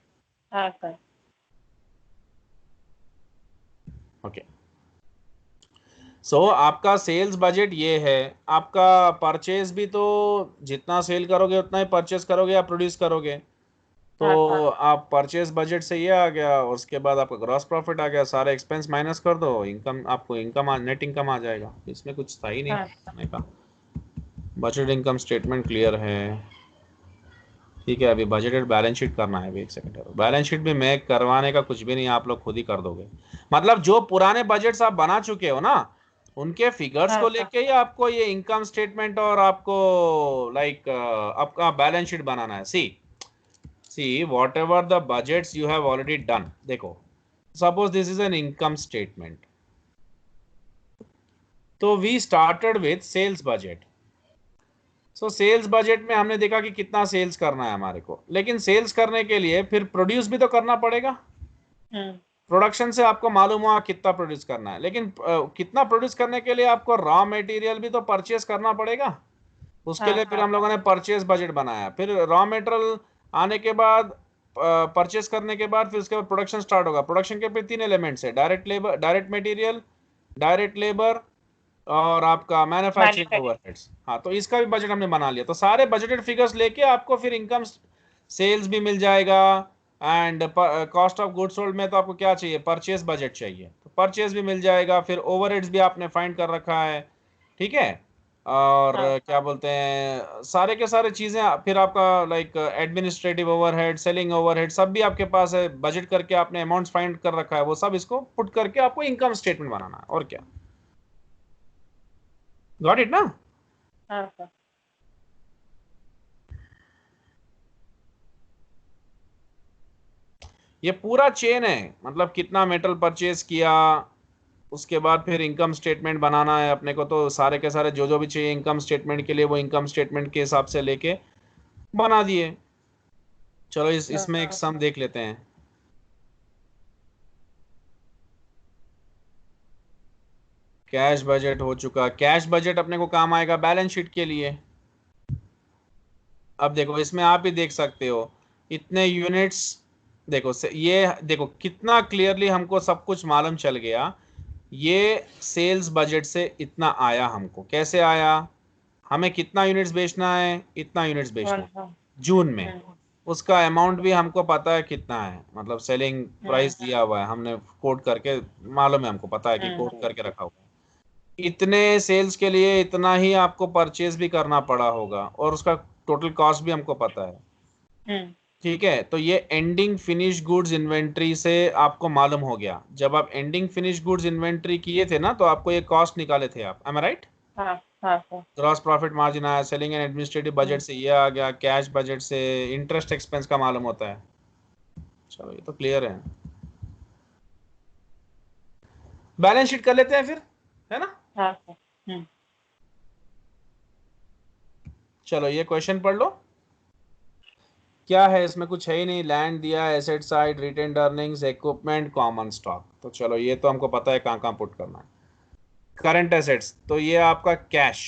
हाँ सर।
ओके, सो आपका सेल्स बजट ये है। आपका परचेज भी तो जितना सेल करोगे उतना ही परचेज करोगे या प्रोड्यूस करोगे। तो
हाँ हाँ
आप परचेज बजट से ये आ गया, उसके बाद आपका ग्रॉस प्रॉफिट आ गया, सारे एक्सपेंस माइनस कर दो, इनकम आपको इनकम नेट इनकम आ जाएगा। इसमें कुछ था ही नहीं
हाँ
करने का। बजट इनकम स्टेटमेंट क्लियर है, ठीक है। अभी बजटेड बैलेंस शीट करना है, अभी एक सेकंड, बैलेंस शीट भी मैं करवाने का कुछ भी नहीं, आप लोग खुद ही कर दोगे। मतलब जो पुराने बजट्स आप बना चुके हो ना, उनके फिगर्स
हाँ
को
सर।
लेके ही आपको ये इनकम स्टेटमेंट और आपको लाइक आपका बैलेंस शीट बनाना है। See whatever the budgets you have already done, देखो suppose this is an income statement, तो we started with sales budget. So sales budget में हमने देखा कि कितना सेल्स करना है हमारे को, लेकिन सेल्स करने के लिए फिर प्रोड्यूस भी तो करना पड़ेगा।
हम्म
प्रोडक्शन से आपको मालूम हुआ कितना प्रोड्यूस करना है, लेकिन कितना प्रोड्यूस करने के लिए आपको रॉ मटेरियल भी तो परचेस करना पड़ेगा। उसके
हाँ
लिए फिर हम लोगों ने परचेस बजट बनाया, फिर रॉ मटेरियल आने के बाद, परचेस करने के बाद फिर उसके बाद प्रोडक्शन स्टार्ट होगा। प्रोडक्शन के फिर तीन एलिमेंट्स है, direct labour, direct material, direct labour और आपका मैन्युफैक्चरिंग
मैन्युफैक्चर।
ओवरहेड्स। हाँ, तो इसका भी बजट हमने बना लिया, तो सारे बजटेड फिगर्स लेके आपको फिर इनकम सेल्स भी मिल जाएगा। And cost of goods sold में तो आपको क्या चाहिए, परचेज बजट चाहिए, तो परचेज भी मिल जाएगा, फिर ओवरहेड्स भी आपने फाइंड कर रखा है, ठीक है। और
हाँ
क्या बोलते हैं, सारे के सारे चीजें फिर आपका like administrative overhead, selling overhead सब भी आपके पास है, बजट करके आपने अमाउंट्स फाइंड कर रखा है, वो सब इसको पुट करके आपको इनकम स्टेटमेंट बनाना है, और क्या। गॉट इट ना।
हाँ सर।
ये पूरा चेन है, मतलब कितना मेटल परचेज किया, उसके बाद फिर इनकम स्टेटमेंट बनाना है अपने को, तो सारे के सारे जो जो भी चाहिए इनकम स्टेटमेंट के लिए वो इनकम स्टेटमेंट के हिसाब से लेके बना दिए। चलो इसमें एक सम देख लेते हैं। कैश बजट हो चुका। कैश बजट अपने को काम आएगा बैलेंस शीट के लिए। अब देखो इसमें आप ही देख सकते हो इतने यूनिट्स। देखो ये देखो कितना क्लियरली हमको सब कुछ मालूम चल गया। ये सेल्स बजट से इतना आया हमको, कैसे आया? हमें कितना यूनिट्स बेचना है, इतना यूनिट्स बेचना है जून में। उसका अमाउंट भी हमको पता है कितना है, मतलब सेलिंग प्राइस दिया हुआ है, हमने कोट करके मालूम है, हमको पता है कि कोट करके रखा हुआ है। इतने सेल्स के लिए इतना ही आपको परचेज भी करना पड़ा होगा, और उसका टोटल कॉस्ट भी हमको पता है। ठीक है, तो ये एंडिंग फिनिश गुड्स इन्वेंट्री से आपको मालूम हो गया। जब आप एंडिंग फिनिश गुड्स इन्वेंट्री किए थे ना, तो आपको ये कॉस्ट निकाले थे आप, M I right? Gross profit margin आया, सेलिंग एंड एडमिनिस्ट्रेटिव बजट से ये आ गया, कैश बजट से इंटरेस्ट एक्सपेंस का मालूम होता है। चलो ये तो क्लियर है। बैलेंस शीट कर लेते हैं फिर, है ना? चलो ये क्वेश्चन पढ़ लो। क्या है इसमें? कुछ है ही नहीं। लैंड दिया, asset side, retained earnings, equipment, common stock. तो चलो ये तो हमको पता है कहाँ कहाँ पुट करना है। करंट एसेट्स, तो ये आपका कैश,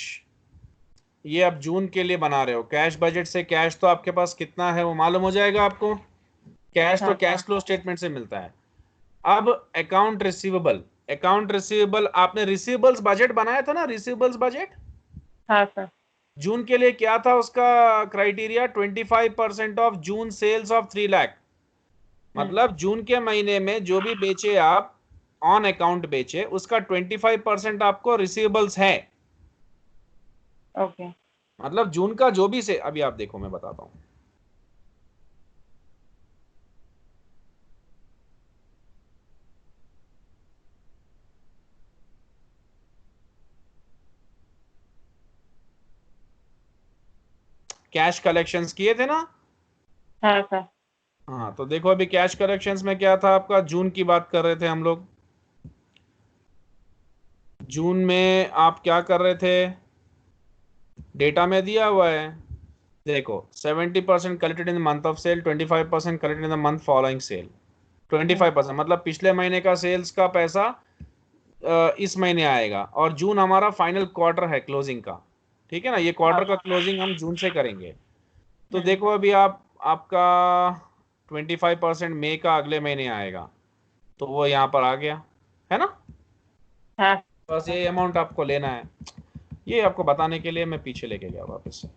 ये आप जून के लिए बना रहे हो। कैश बजट से कैश तो आपके पास कितना है वो मालूम हो जाएगा आपको। कैश तो कैश फ्लो स्टेटमेंट से मिलता है। अब अकाउंट रिसीवेबल, अकाउंट रिसीवेबल आपने रिसीवेबल्स बजट बनाया था ना, रिसीवेबल्स बजट।
हाँ सर।
जून के लिए क्या था उसका criteria? 25% of June sales of 3 lakh. मतलब जून के महीने में जो भी बेचे आप, ऑन अकाउंट बेचे, उसका 25% आपको रिसीवेबल्स है।
ओके।
मतलब जून का जो भी से, अभी आप देखो मैं बताता हूं। कैश कलेक्शंस किए थे ना?
हाँ सर।
हाँ, तो देखो अभी कैश कलेक्शंस में क्या था आपका, जून की बात कर रहे थे हम लोग। जून में आप क्या कर रहे थे? डेटा में दिया हुआ है, देखो 70% collected in the month of sale, 25% collected in the month following sale. 25% मतलब पिछले महीने का सेल्स का पैसा इस महीने आएगा, और जून हमारा फाइनल क्वार्टर है क्लोजिंग का। ठीक है ना, ये क्वार्टर का क्लोजिंग हम जून से करेंगे। तो देखो अभी आपका 25% मई का अगले महीने आएगा, तो वो यहाँ पर आ गया, है ना?
हाँ।
बस ये अमाउंट आपको लेना है। ये आपको बताने के लिए मैं पीछे लेके गया वापस से।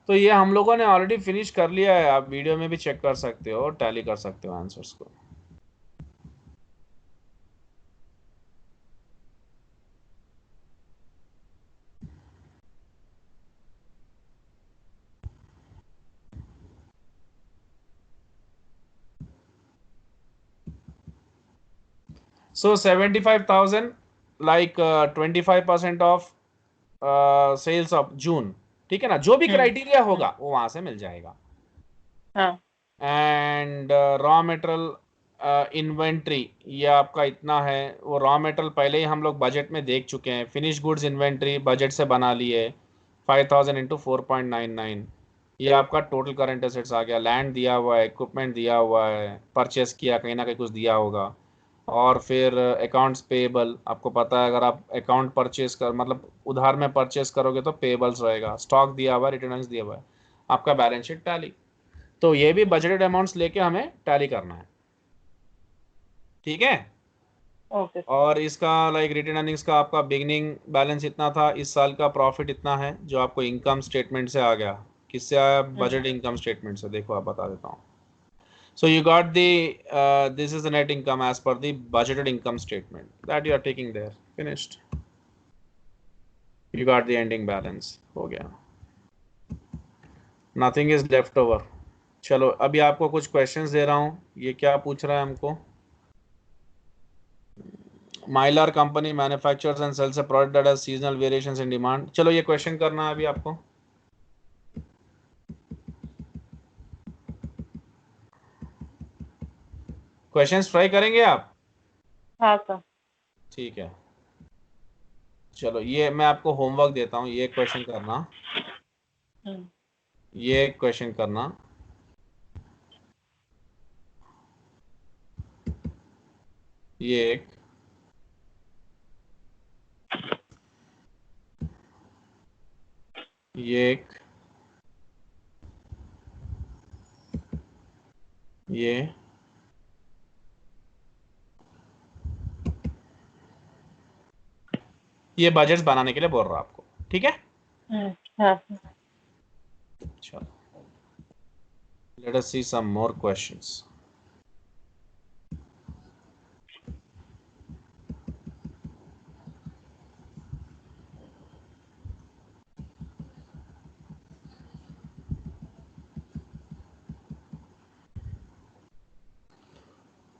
तो ये हम लोगों ने ऑलरेडी फिनिश कर लिया है, आप वीडियो में भी चेक कर सकते हो, टैली कर सकते हो आंसर्स को। So 75,000 like 25% of sales of June. ठीक है ना, जो भी क्राइटेरिया होगा वो वहां से मिल जाएगा।
हाँ।
एंड रॉ मटेरियल इन्वेंट्री, ये आपका इतना है। वो रॉ मटेरियल पहले ही हम लोग बजट में देख चुके हैं। फिनिश गुड्स इन्वेंट्री बजट से बना लिए, 5,000 इंटू 4.99। ये आपका टोटल करंट एसेट्स आ गया। लैंड दिया हुआ है, इक्विपमेंट दिया हुआ है, परचेस किया कहीं ना कहीं कुछ दिया होगा। और फिर अकाउंट्स पेएबल, आपको पता है अगर आप अकाउंट परचेस कर मतलब उधार में परचेस करोगे तो पेएबल्स रहेगा। स्टॉक दिया हुआ है, रिटर्न्स दिया हुआ है, आपका बैलेंस शीट टैली। तो ये भी बजटेड अमाउंट्स लेके हमें टैली करना है। ठीक है।
ओके।
और इसका लाइक रिटेन अर्निंग्स का आपका बिगिनिंग बैलेंस इतना था, इस साल का प्रॉफिट इतना है, जो आपको इनकम स्टेटमेंट से आ गया। किससे आया? बजट इनकम स्टेटमेंट से। देखो आप बता देता हूँ। So you got the this is the net income as per the budgeted income statement that you are taking there. Finished. You got the ending balance. हो गया. Nothing is left over. चलो अभी आपको कुछ क्वेश्चंस दे रहा हूँ। ये क्या पूछ रहा है हमको? Mylar company manufactures and sells a product that has seasonal variations in demand. चलो ये क्वेश्चन करना है अभी आपको. क्वेश्चंस ट्राई करेंगे आप?
हाँ सर.
ठीक है, चलो ये मैं आपको होमवर्क देता हूँ. ये क्वेश्चन करना, ये क्वेश्चन करना, ये एक, ये एक, ये बजट्स बनाने के लिए बोल रहा हूँ आपको. ठीक है.
हाँ सर.
चलो, let us see some more questions.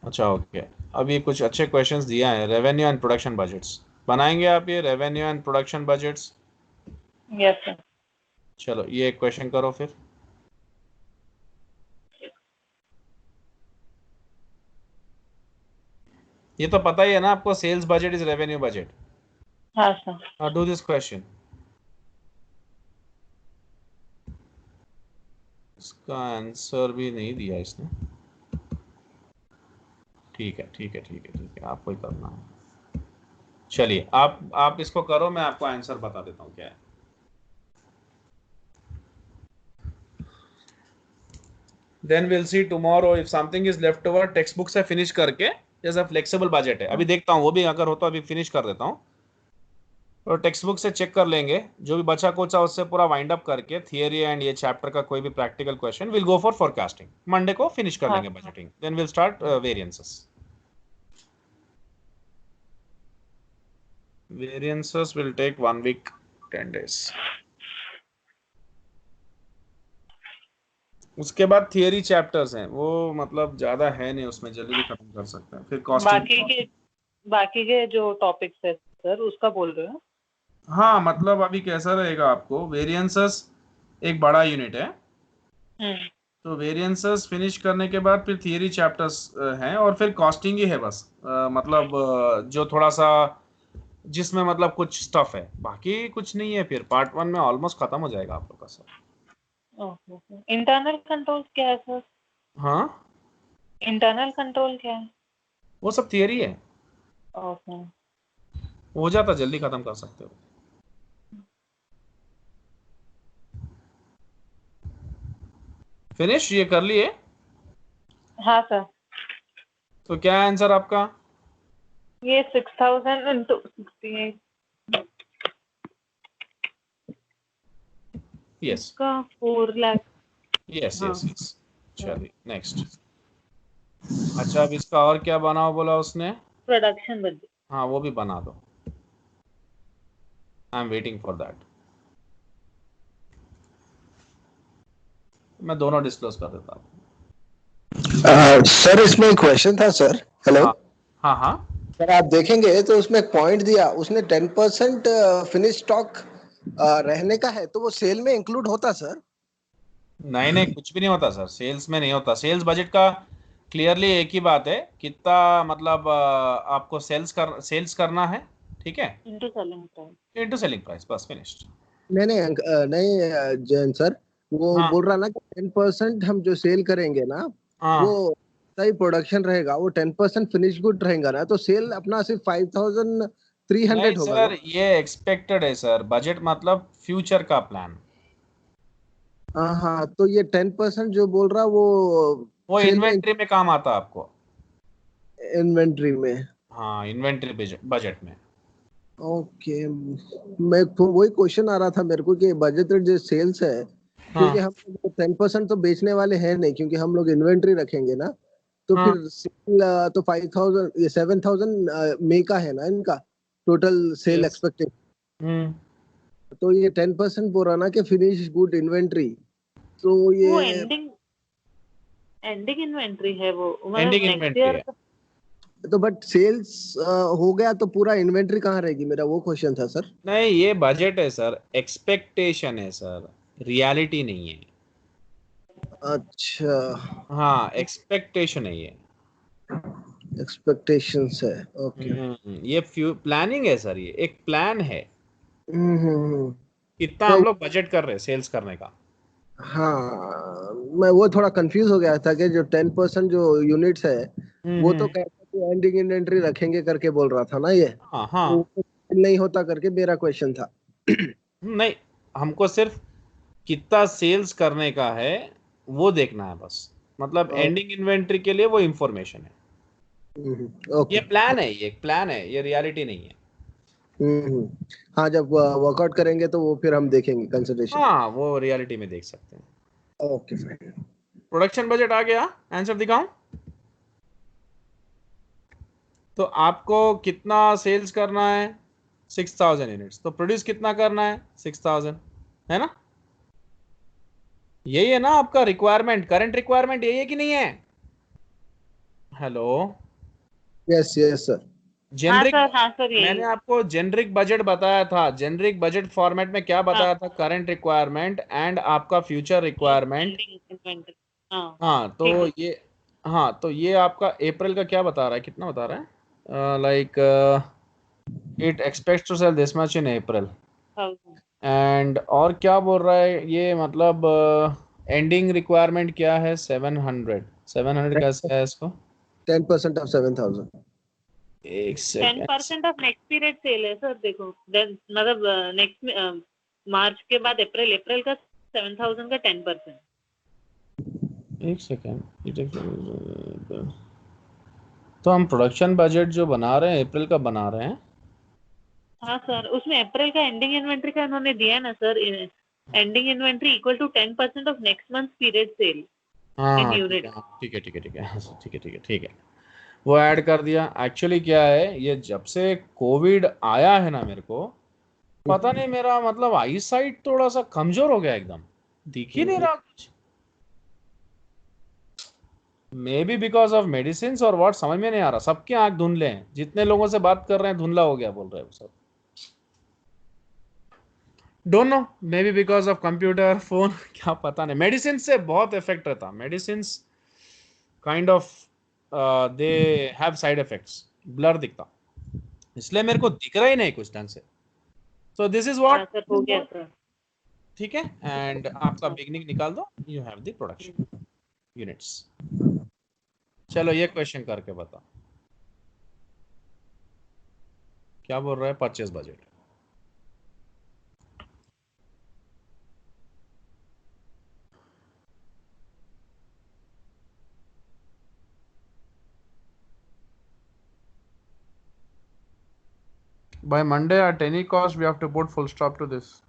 अच्छा ओके, अब ये कुछ अच्छे क्वेश्चंस दिया है. रेवेन्यू एंड प्रोडक्शन बजट्स बनाएंगे आप? ये revenue and production budgets.
Yes sir.
चलो ये एक क्वेश्चन करो फिर. ये तो पता ही है ना आपको, sales budget is revenue budget.
हाँ sir.
Now do this question. इसका आंसर भी नहीं दिया इसने. ठीक है ठीक है ठीक है ठीक है, आपको ही करना है. चलिए आप इसको करो, मैं आपको आंसर बता देता हूँ क्या है. Then will see tomorrow if something is left over. Text book से फिनिश करके, जैसा फ्लेक्सिबल बजट है अभी देखता हूँ, वो भी अगर हो तो अभी फिनिश कर देता हूँ. और टेक्स्ट बुक से चेक कर लेंगे जो भी बचा कोचा, उससे पूरा वाइंड अप करके थियरी एंड ये चैप्टर का कोई भी practical question will go for forecasting. Monday को फिनिश कर लेंगे budgeting. Then will start variances. Variances will take 1 week 10 days. उसके बाद थियरी चैप्टर्स हैं, वो मतलब ज्यादा है नहीं, उसमें जल्दी भी खत्म कर सकते हैं. फिर कॉस्टिंग,
बाकी के जो टॉपिक्स है सर उसका बोल रहे हो?
हाँ मतलब अभी कैसा रहेगा आपको, वेरिएंसेस एक बड़ा यूनिट है. तो वेरिएंसेस फिनिश करने के बाद फिर थियरी चैप्टर्स हैं, और फिर कॉस्टिंग ही है बस. मतलब जो थोड़ा सा जिसमें मतलब कुछ स्टफ है, बाकी कुछ नहीं है. फिर पार्ट 1 में ऑलमोस्ट खत्म हो जाएगा आप लोग का सब.
इंटरनल कंट्रोल क्या है सर?
हाँ,
इंटरनल कंट्रोल क्या है?
वो सब थियरी है.
ओके.
हो जाता, जल्दी खत्म कर सकते हो. फिनिश ये कर लिए?
हाँ सर.
तो क्या है आंसर आपका?
ये 6000 into 68.
यस,
का 4 लाख.
यस
हाँ.
Yes yes. चलिए नेक्स्ट. अच्छा, अब इसका और क्या बनाओ बोला उसने?
Production budget.
हाँ वो भी बना दो. I am waiting for that. मैं दोनों डिस्क्लोज कर देता हूँ.
सर इसमें एक क्वेश्चन था सर. हेलो.
हाँ हाँ हाँ.
सर आप देखेंगे तो उसमें एक पॉइंट दिया, उसने 10% फिनिश स्टॉक रहने का है, तो वो सेल में इंक्लूड होता सर?
नहीं नहीं, कुछ भी नहीं होता सर, सेल्स में नहीं होता. सेल्स बजट का क्लियरली एक ही बात है, कितना मतलब आपको सेल्स करना है. ठीक है,
into selling price.
Into selling price, बस फिनिश्ड.
नहीं नहीं नहीं जैन सर, वो
हाँ
बोल रहा ना कि 10% हम जो सेल करेंगे ना,
हाँ.
वो सही प्रोडक्शन रहेगा, वो 10% फिनिश गुड रहेगा ना, तो सेल अपना सिर्फ 5300
नहीं
होगा
सर,
ना?
ये एक्सपेक्टेड है सर. बजट मतलब फ्यूचर का प्लान.
हाँ, तो ये 10% जो बोल रहा
वो
सेल में,
इन्वेंट्री में काम आता है आपको.
इन्वेंट्री में.
हाँ, इन्वेंट्री बजट में.
ओके. मैं तो वही क्वेश्चन आ रहा था मेरे को कि बजट जो सेल्स है, क्योंकि
हाँ.
हम 10% तो बेचने वाले हैं नहीं, क्योंकि हम लोग इन्वेंट्री रखेंगे ना, तो
हाँ.
फिर सेल तो 5000 ये 7000 मे का है ना इनका टोटल सेल
Yes.
एक्सपेक्टेड. तो ये 10% बोल रहा ना कि फिनिश गुड इन्वेंट्री, तो
वो
ये
एंडिंग इन्वेंट्री है वो, मतलब
एंडिंग
नेक्स्ट
इन्वेंट्री
ईयर
है.
तो बट सेल्स हो गया तो पूरा इन्वेंट्री कहाँ रहेगी, मेरा वो क्वेश्चन था सर।
नहीं, ये बजट है सर, एक्सपेक्टेशन है सर, रियलिटी नहीं है।
अच्छा,
हाँ, एक्सपेक्टेशन है ये।
एक्सपेक्टेशंस है, ओके।
ये प्लानिंग है सर, ये एक प्लान है।
हम्म।
कितना
तो
हम लोग बजट कर रहे हैं सेल्स करने का।
हाँ, मैं वो थोड़ा कंफ्यूज हो गया था कि जो 10% जो यूनिट्स है वो तो
हम्म।
कहता कि एंडिंग इन्वेंट्री रखेंगे करके बोल रहा था ना ये,
हाँ हाँ।
वो नहीं होता करके मेरा क्वेश्चन था।
नहीं, हमको सिर्फ कितना सेल्स करने का है वो देखना है बस। मतलब एंडिंग इन्वेंट्री के लिए वो इंफॉर्मेशन है। ये
ओके।
प्लान है, ये एक प्लान है, ये रियलिटी नहीं है।
हम्म। हाँ, जब वर्कआउट करेंगे तो वो फिर हम देखेंगे कंसिडरेशन।
हाँ, वो रियलिटी में देख सकते हैं।
Okay fine.
प्रोडक्शन बजट आ गया, आंसर दिखाऊं? तो आपको कितना सेल्स करना है? 6000 यूनिट्स। तो प्रोड्यूस कितना करना है? 6000, है ना? यही है ना आपका रिक्वायरमेंट, करंट रिक्वायरमेंट यही है कि नहीं है? Hello.
Yes yes sir.
Generic,
हाँ सर
मैंने
यही।
आपको जेनरिक बजट बताया था। जेनरिक बजट फॉर्मेट में क्या
हाँ,
बताया था? करंट रिक्वायरमेंट एंड आपका फ्यूचर रिक्वायरमेंट।
Ending inventory. हाँ
हाँ तो
ठीक है।
ये, हाँ तो ये आपका अप्रैल का क्या बता रहा है, कितना बता रहा है? Like it expects to sell this much in April.
1000।
And और क्या बोल रहा है ये, मतलब एंडिंग रिक्वायरमेंट क्या है? 700। 700 कैसे है इसको?
10% ऑफ 7000।
एक second.
10% of next period sale है सर, देखो मतलब नेक्स्ट मार्च के बाद अप्रैल, अप्रैल का 7000 का 10%।
एक सेकेंड। तो हम प्रोडक्शन बजट जो बना रहे हैं अप्रैल का बना रहे हैं।
हाँ सर, उसमें अप्रैल का एंडिंग इन्वेंट्री का उन्होंने दिया है ना sir. Ending inventory equal to 10% of next month period sale in
हाँ ठीक है,
यूनिट।
हाँ ठीक है ठीक है ठीक है, हाँ, ठीक है ठीक है ठीक है। वो ऐड कर दिया। एक्चुअली क्या है, ये जब से कोविड आया है ना, मेरे को पता नहीं, मेरा मतलब आई साइट थोड़ा सा कमजोर हो गया एकदम, दिख ही नहीं रहा कुछ। May be because of medicine और व्हाट, समझ में नहीं आ रहा। सबके आंख धुंधले हैं, जितने लोगों से बात कर रहे हैं धुंधला हो गया बोल रहे हैं वो सब। Don't know, may be because of computer phone क्या पता नहीं। मेडिसिन से बहुत इफेक्ट रहता, medicine kind of they have side effects, blur दिखता, इसलिए मेरे को दिख रहा ही नहीं कुछ ढंग से। सो दिस इज
हाँ
व्हाट।
सर, हो गया सर।
ठीक है, एंड आपका बिगनिंग निकाल दो, you have the production units. चलो ये क्वेश्चन करके बताओ, क्या बोल रहा है purchase budget. By Monday, at any cost, we have to put full stop to this.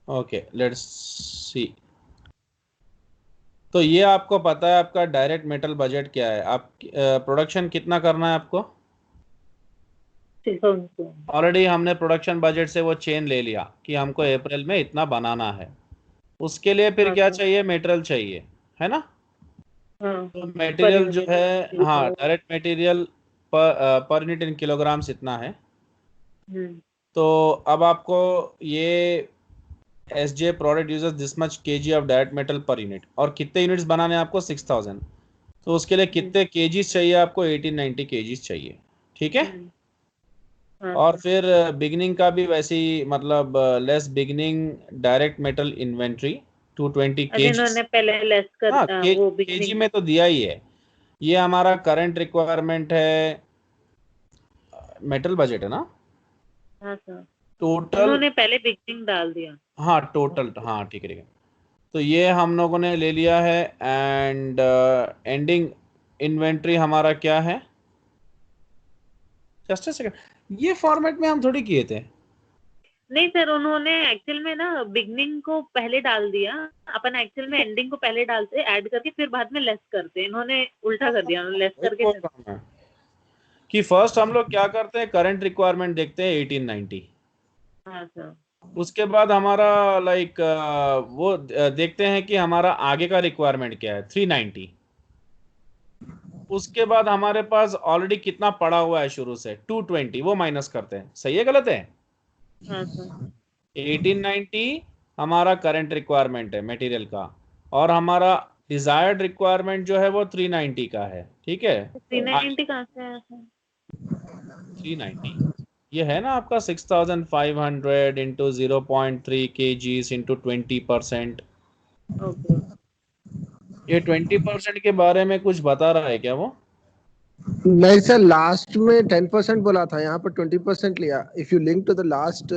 Okay, let's see. तो ये आपको पता है आपका डायरेक्ट मेटल बजट क्या है? आप प्रोडक्शन कितना करना है आपको?
6000।
ऑलरेडी हमने प्रोडक्शन बजट से वो चेन ले लिया कि हमको अप्रैल में इतना बनाना है। उसके लिए फिर
हाँ
क्या
सर।
चाहिए? मटेरियल चाहिए, है ना?
हाँ,
तो
पर
मटेरियल जो
यूनिट।
है, हाँ direct material per unit in kilograms इतना है। तो अब आपको ये S J product uses this much KG of direct metal per unit, और कितने यूनिट्स बनाने हैं आपको? 6000। तो उसके लिए कितने केजीज चाहिए आपको? 1890 केजीज चाहिए, ठीक है।
हाँ
और
सर।
फिर बिगनिंग का भी वैसे ही, मतलब less beginning direct metal inventory 220
अच्छा,
केजीज।
इन्होंने पहले लेस कर
हाँ
वो
केजी
बिगनिंग।
में तो दिया ही है। ये हमारा करंट रिक्वायरमेंट है, मेटल बजट है ना,
हाँ सर,
टोटल।
उन्होंने पहले बिगनिंग डाल दिया।
हाँ टोटल, हाँ ठीक है ठीक है। तो ये हम लोगों ने ले लिया है। एंड एंडिंग इन्वेंट्री हमारा क्या है? जस्ट अ सेकंड, ये फॉर्मेट में हम थोड़ी किए थे।
नहीं सर, उन्होंने एक्चुअल में ना बिगनिंग को पहले डाल दिया, अपन एक्चुअल में एंडिंग को पहले डालते ऐड करके फिर बाद में लेस करते, इन्होंने उल्टा कर दिया, उन्होंने लेस
वही
करके
बोल
फिर।
रहा हूं मैं कि फर्स्ट हम लोग क्या करते हैं, करंट रिक्वायरमेंट देखते हैं 1890,
हाँ सर।
उसके बाद हमारा लाइक वो देखते हैं कि हमारा आगे का रिक्वायरमेंट क्या है 390, उसके बाद हमारे पास ऑलरेडी कितना पड़ा हुआ है शुरू से 220, वो माइनस करते हैं। सही है गलत है?
हाँ सर।
1890 हमारा करंट रिक्वायरमेंट है मटेरियल का, और हमारा डिजायर्ड रिक्वायरमेंट जो है वो 390 का है। ठीक है,
390 कहाँ से आया सर?
390 ये है ना आपका 6500 इंटू 0.3 kgs इंटू 20%।
ओके।
ये 20% के बारे में कुछ बता रहा है क्या वो?
नहीं सर, लास्ट में 10% बोला था, यहाँ पर 20% लिया। If you link to the last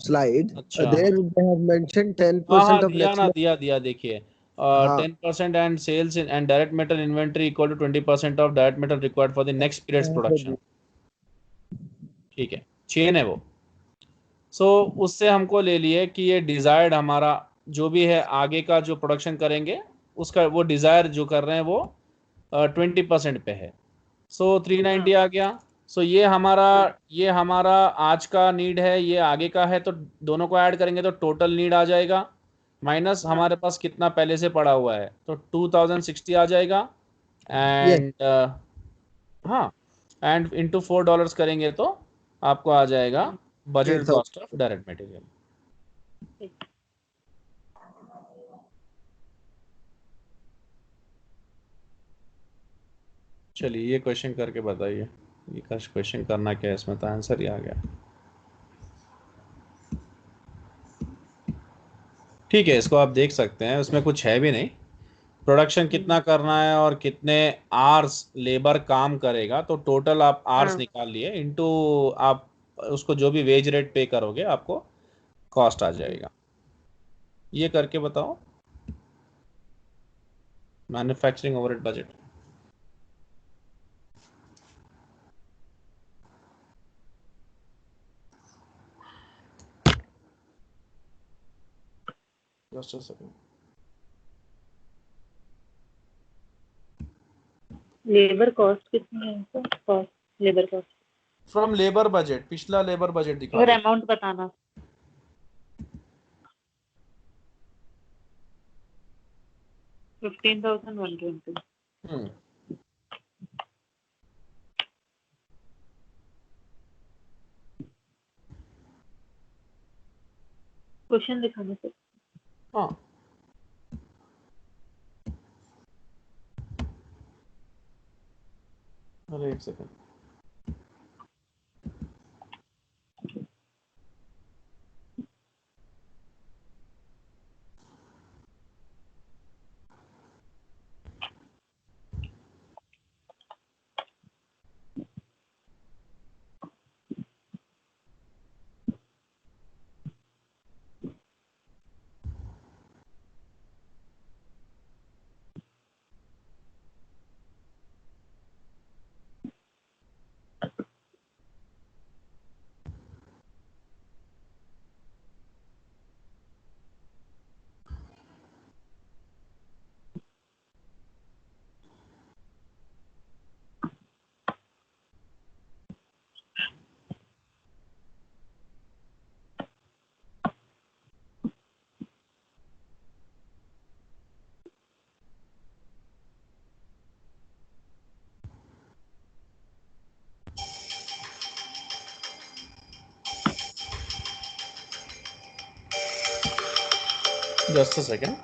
slide,
अच्छा,
देयर दे हैव मेंशन
हाँ हाँ
10% ऑफ
दिया
नेक्स्ट
ना,
मंथ।
दिया देखिए,
हाँ
10% and sales and direct metal inventory equal to 20% of direct metal required for the next periods production. ठीक है, चेन है वो। सो उससे हमको ले लिए कि ये डिजायर्ड हमारा जो भी है आगे का जो प्रोडक्शन करेंगे उसका वो डिजायर जो कर रहे हैं वो 20% पे है। सो 390
हाँ।
आ गया। सो ये हमारा आज का नीड है, ये आगे का है, तो दोनों को ऐड करेंगे तो टोटल नीड आ जाएगा, माइनस
हाँ।
हमारे पास कितना पहले से पड़ा हुआ है, तो 2060 आ जाएगा।
ये
एंड हाँ, एंड इंटू $4 करेंगे तो आपको आ जाएगा budget cost of
8000।
Direct material. चलिए ये क्वेश्चन करके बताइए, ये क्वेश्चन करना क्या है, इसमें तो आंसर ही आ गया। ठीक है, इसको आप देख सकते हैं, उसमें कुछ है भी नहीं, प्रोडक्शन कितना करना है और कितने आवर्स लेबर काम करेगा, तो टोटल आप आवर्स
हाँ।
निकाल लिए इनटू आप उसको जो भी वेज रेट पे करोगे आपको कॉस्ट आ जाएगा। ये करके बताओ, manufacturing overhead budget. Just a second.
Labour cost कितनी है sir? Cost, labour cost
from labour budget, पिछला लेबर बजट दिखा
और
दो।
अमाउंट बताना। 15,120।
हम्म
क्वेश्चन दिखाना सर।
हाँ, अरे एक सेकंड। Just a second.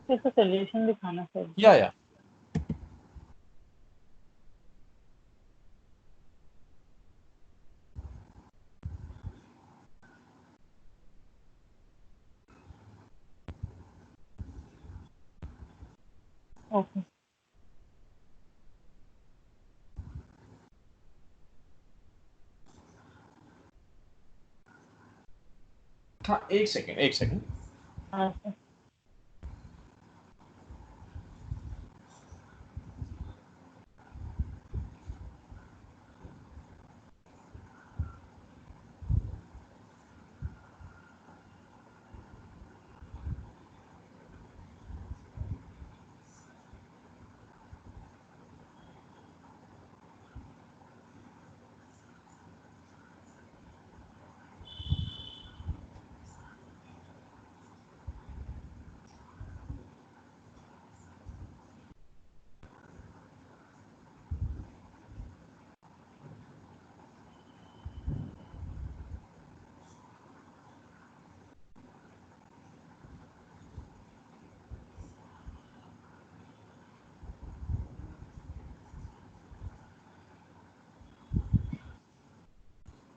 इसका सोल्यूशन दिखाना सर।
या
ओके।
हाँ, एक सेकेंड।
हाँ sir.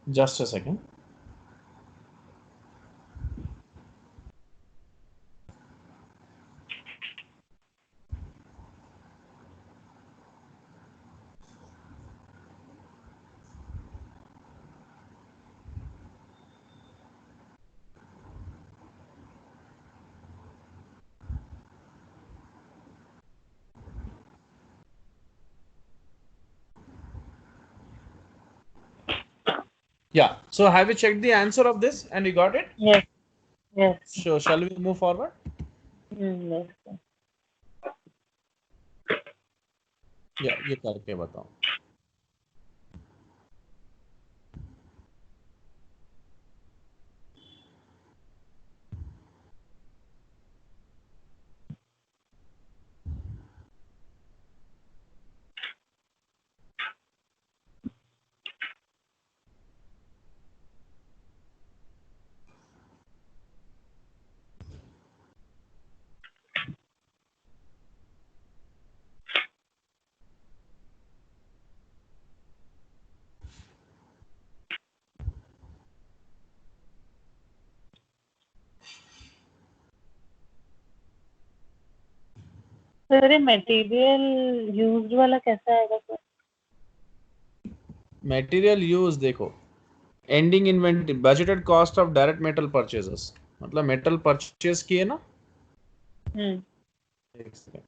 Just a second. Yeah. So have you checked the answer of this and you got it?
Yes yes.
So shall we move forward?
Yes sir.
या ये करके बताओ।
सर ये मटेरियल यूज्ड वाला कैसा आएगा सर?
मटेरियल यूज देखो, ending inventory, budgeted cost of direct metal purchases, मतलब मेटल परचेज किए ना। एक सेकंड।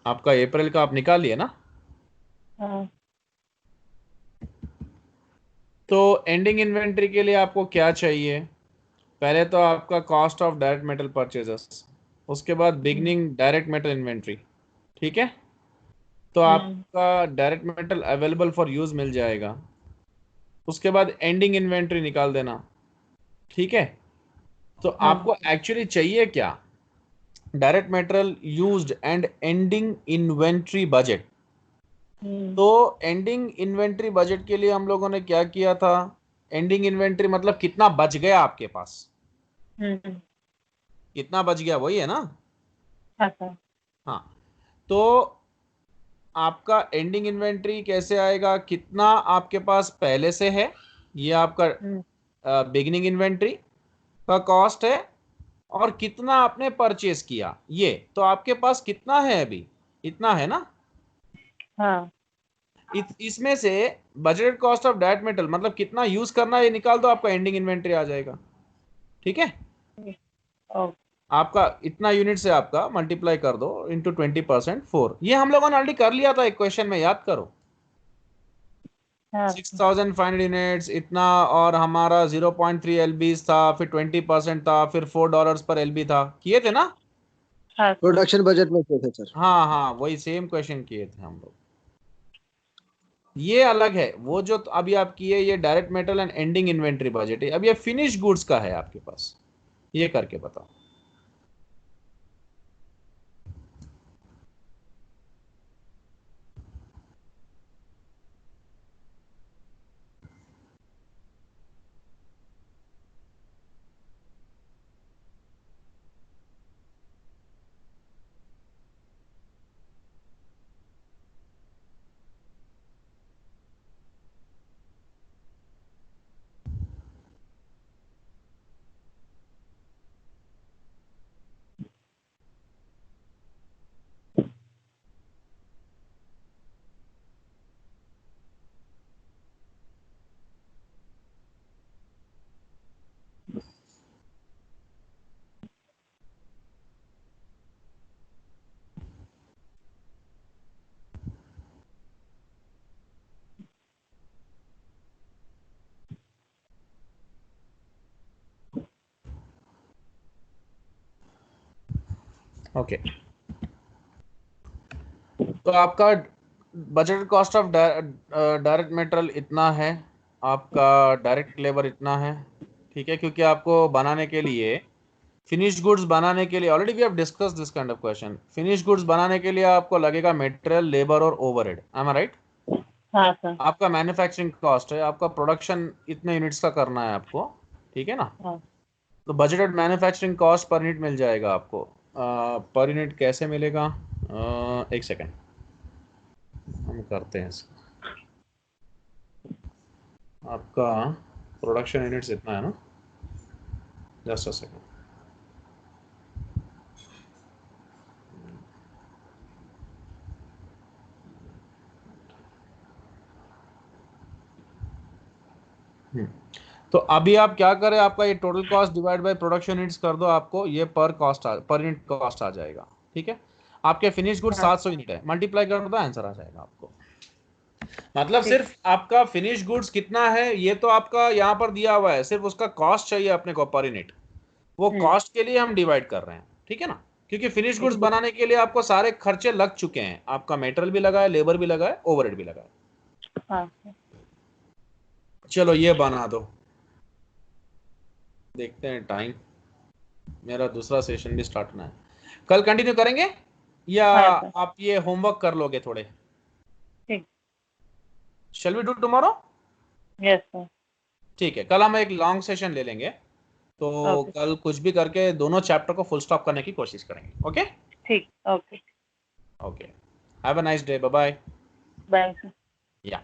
आपका अप्रैल का आप निकाल लिए ना।
हाँ।
तो एंडिंग इन्वेंटरी के लिए आपको क्या चाहिए? पहले तो आपका cost of direct metal purchases, उसके बाद बिगनिंग डायरेक्ट मेटल इन्वेंटरी। ठीक है, तो आपका direct metal available for use मिल जाएगा। उसके बाद एंडिंग इन्वेंटरी निकाल देना। ठीक है, तो आपको एक्चुअली चाहिए क्या? Direct metal used and ending inventory budget. तो एंडिंग इन्वेंटरी बजट के लिए हम लोगों ने क्या किया था? एंडिंग इन्वेंटरी मतलब कितना बच गया आपके पास, कितना बच गया, वही है ना।
हाँ सर।
हाँ, तो आपका एंडिंग इन्वेंटरी कैसे आएगा? कितना आपके पास पहले से है, ये आपका बिगिनिंग इन्वेंटरी का कॉस्ट है, और कितना आपने परचेस किया, ये तो आपके पास कितना है अभी, इतना है ना।
हाँ।
इसमें से budgeted cost of direct metal मतलब कितना यूज करना है, ये निकाल दो, आपका एंडिंग इन्वेंटरी आ जाएगा। ठीक है,
ओके।
आपका इतना यूनिट से आपका मल्टीप्लाई कर दो इंटू 20% 4। ये हम लोगों ने ऑलरेडी कर लिया था एक क्वेश्चन में, याद करो।
हाँ
6500 यूनिट्स इतना, और हमारा 0.3 एलबी था, फिर 20% था, फिर $4 पर एलबी था, किए थे ना।
हाँ सर।
प्रोडक्शन बजट में थे सर।
हाँ हाँ, वही सेम क्वेश्चन किए थे हम लोग। ये अलग है, वो जो अभी आप किए ये direct metal and ending inventory budget है। अब ये फिनिश गुड्स का है आपके पास, ये करके बताओ। ओके तो आपका budget cost of direct material इतना है, आपका डायरेक्ट लेबर इतना है, ठीक है, क्योंकि आपको बनाने के लिए फिनिश गुड्स बनाने के लिए already we have discuss this kind of question, finish goods बनाने के लिए आपको लगेगा मटेरियल, लेबर और ओवरहेड, एम आई राइट?
हाँ सर।
आपका मैन्युफैक्चरिंग कॉस्ट है, आपका प्रोडक्शन इतने यूनिट्स का करना है आपको, ठीक है ना?
हाँ।
तो budgeted manufacturing cost per unit मिल जाएगा आपको। पर यूनिट कैसे मिलेगा? एक सेकेंड हम करते हैं इसको। आपका प्रोडक्शन यूनिट्स इतना है ना, जस्ट अ सेकेंड। तो अभी आप क्या करें, आपका ये total cost divide by production units कर दो, आपको ये पर यूनिट कॉस्ट आ जाएगा, ठीक है? आपके फिनिश गुड 700 यूनिट है, मल्टीप्लाई कर दो, आंसर आ जाएगा आपको। मतलब सिर्फ आपका फिनिश गुड्स कितना है ये तो आपका यहाँ पर दिया हुआ है, सिर्फ उसका कॉस्ट चाहिए अपने को पर यूनिट, वो कॉस्ट के लिए हम डिवाइड कर रहे हैं, ठीक है ना? क्योंकि फिनिश गुड्स बनाने के लिए आपको सारे खर्चे लग चुके हैं, आपका मेटेरियल भी लगा है, लेबर भी लगा है, ओवरहेड भी लगा है।
हाँ।
चलो ये बना दो, देखते हैं टाइम, मेरा दूसरा सेशन भी स्टार्ट होना है। कल कंटिन्यू करेंगे या आप ये होमवर्क कर लोगे थोड़े?
ठीक।
Shall we do tomorrow?
Yes sir.
ठीक है, कल हम एक लॉन्ग सेशन ले लेंगे, तो कल कुछ भी करके दोनों चैप्टर को फुल स्टॉप करने की कोशिश करेंगे। ओके
ठीक। Okay
okay, have a nice day, bye bye.
Bye sir.
या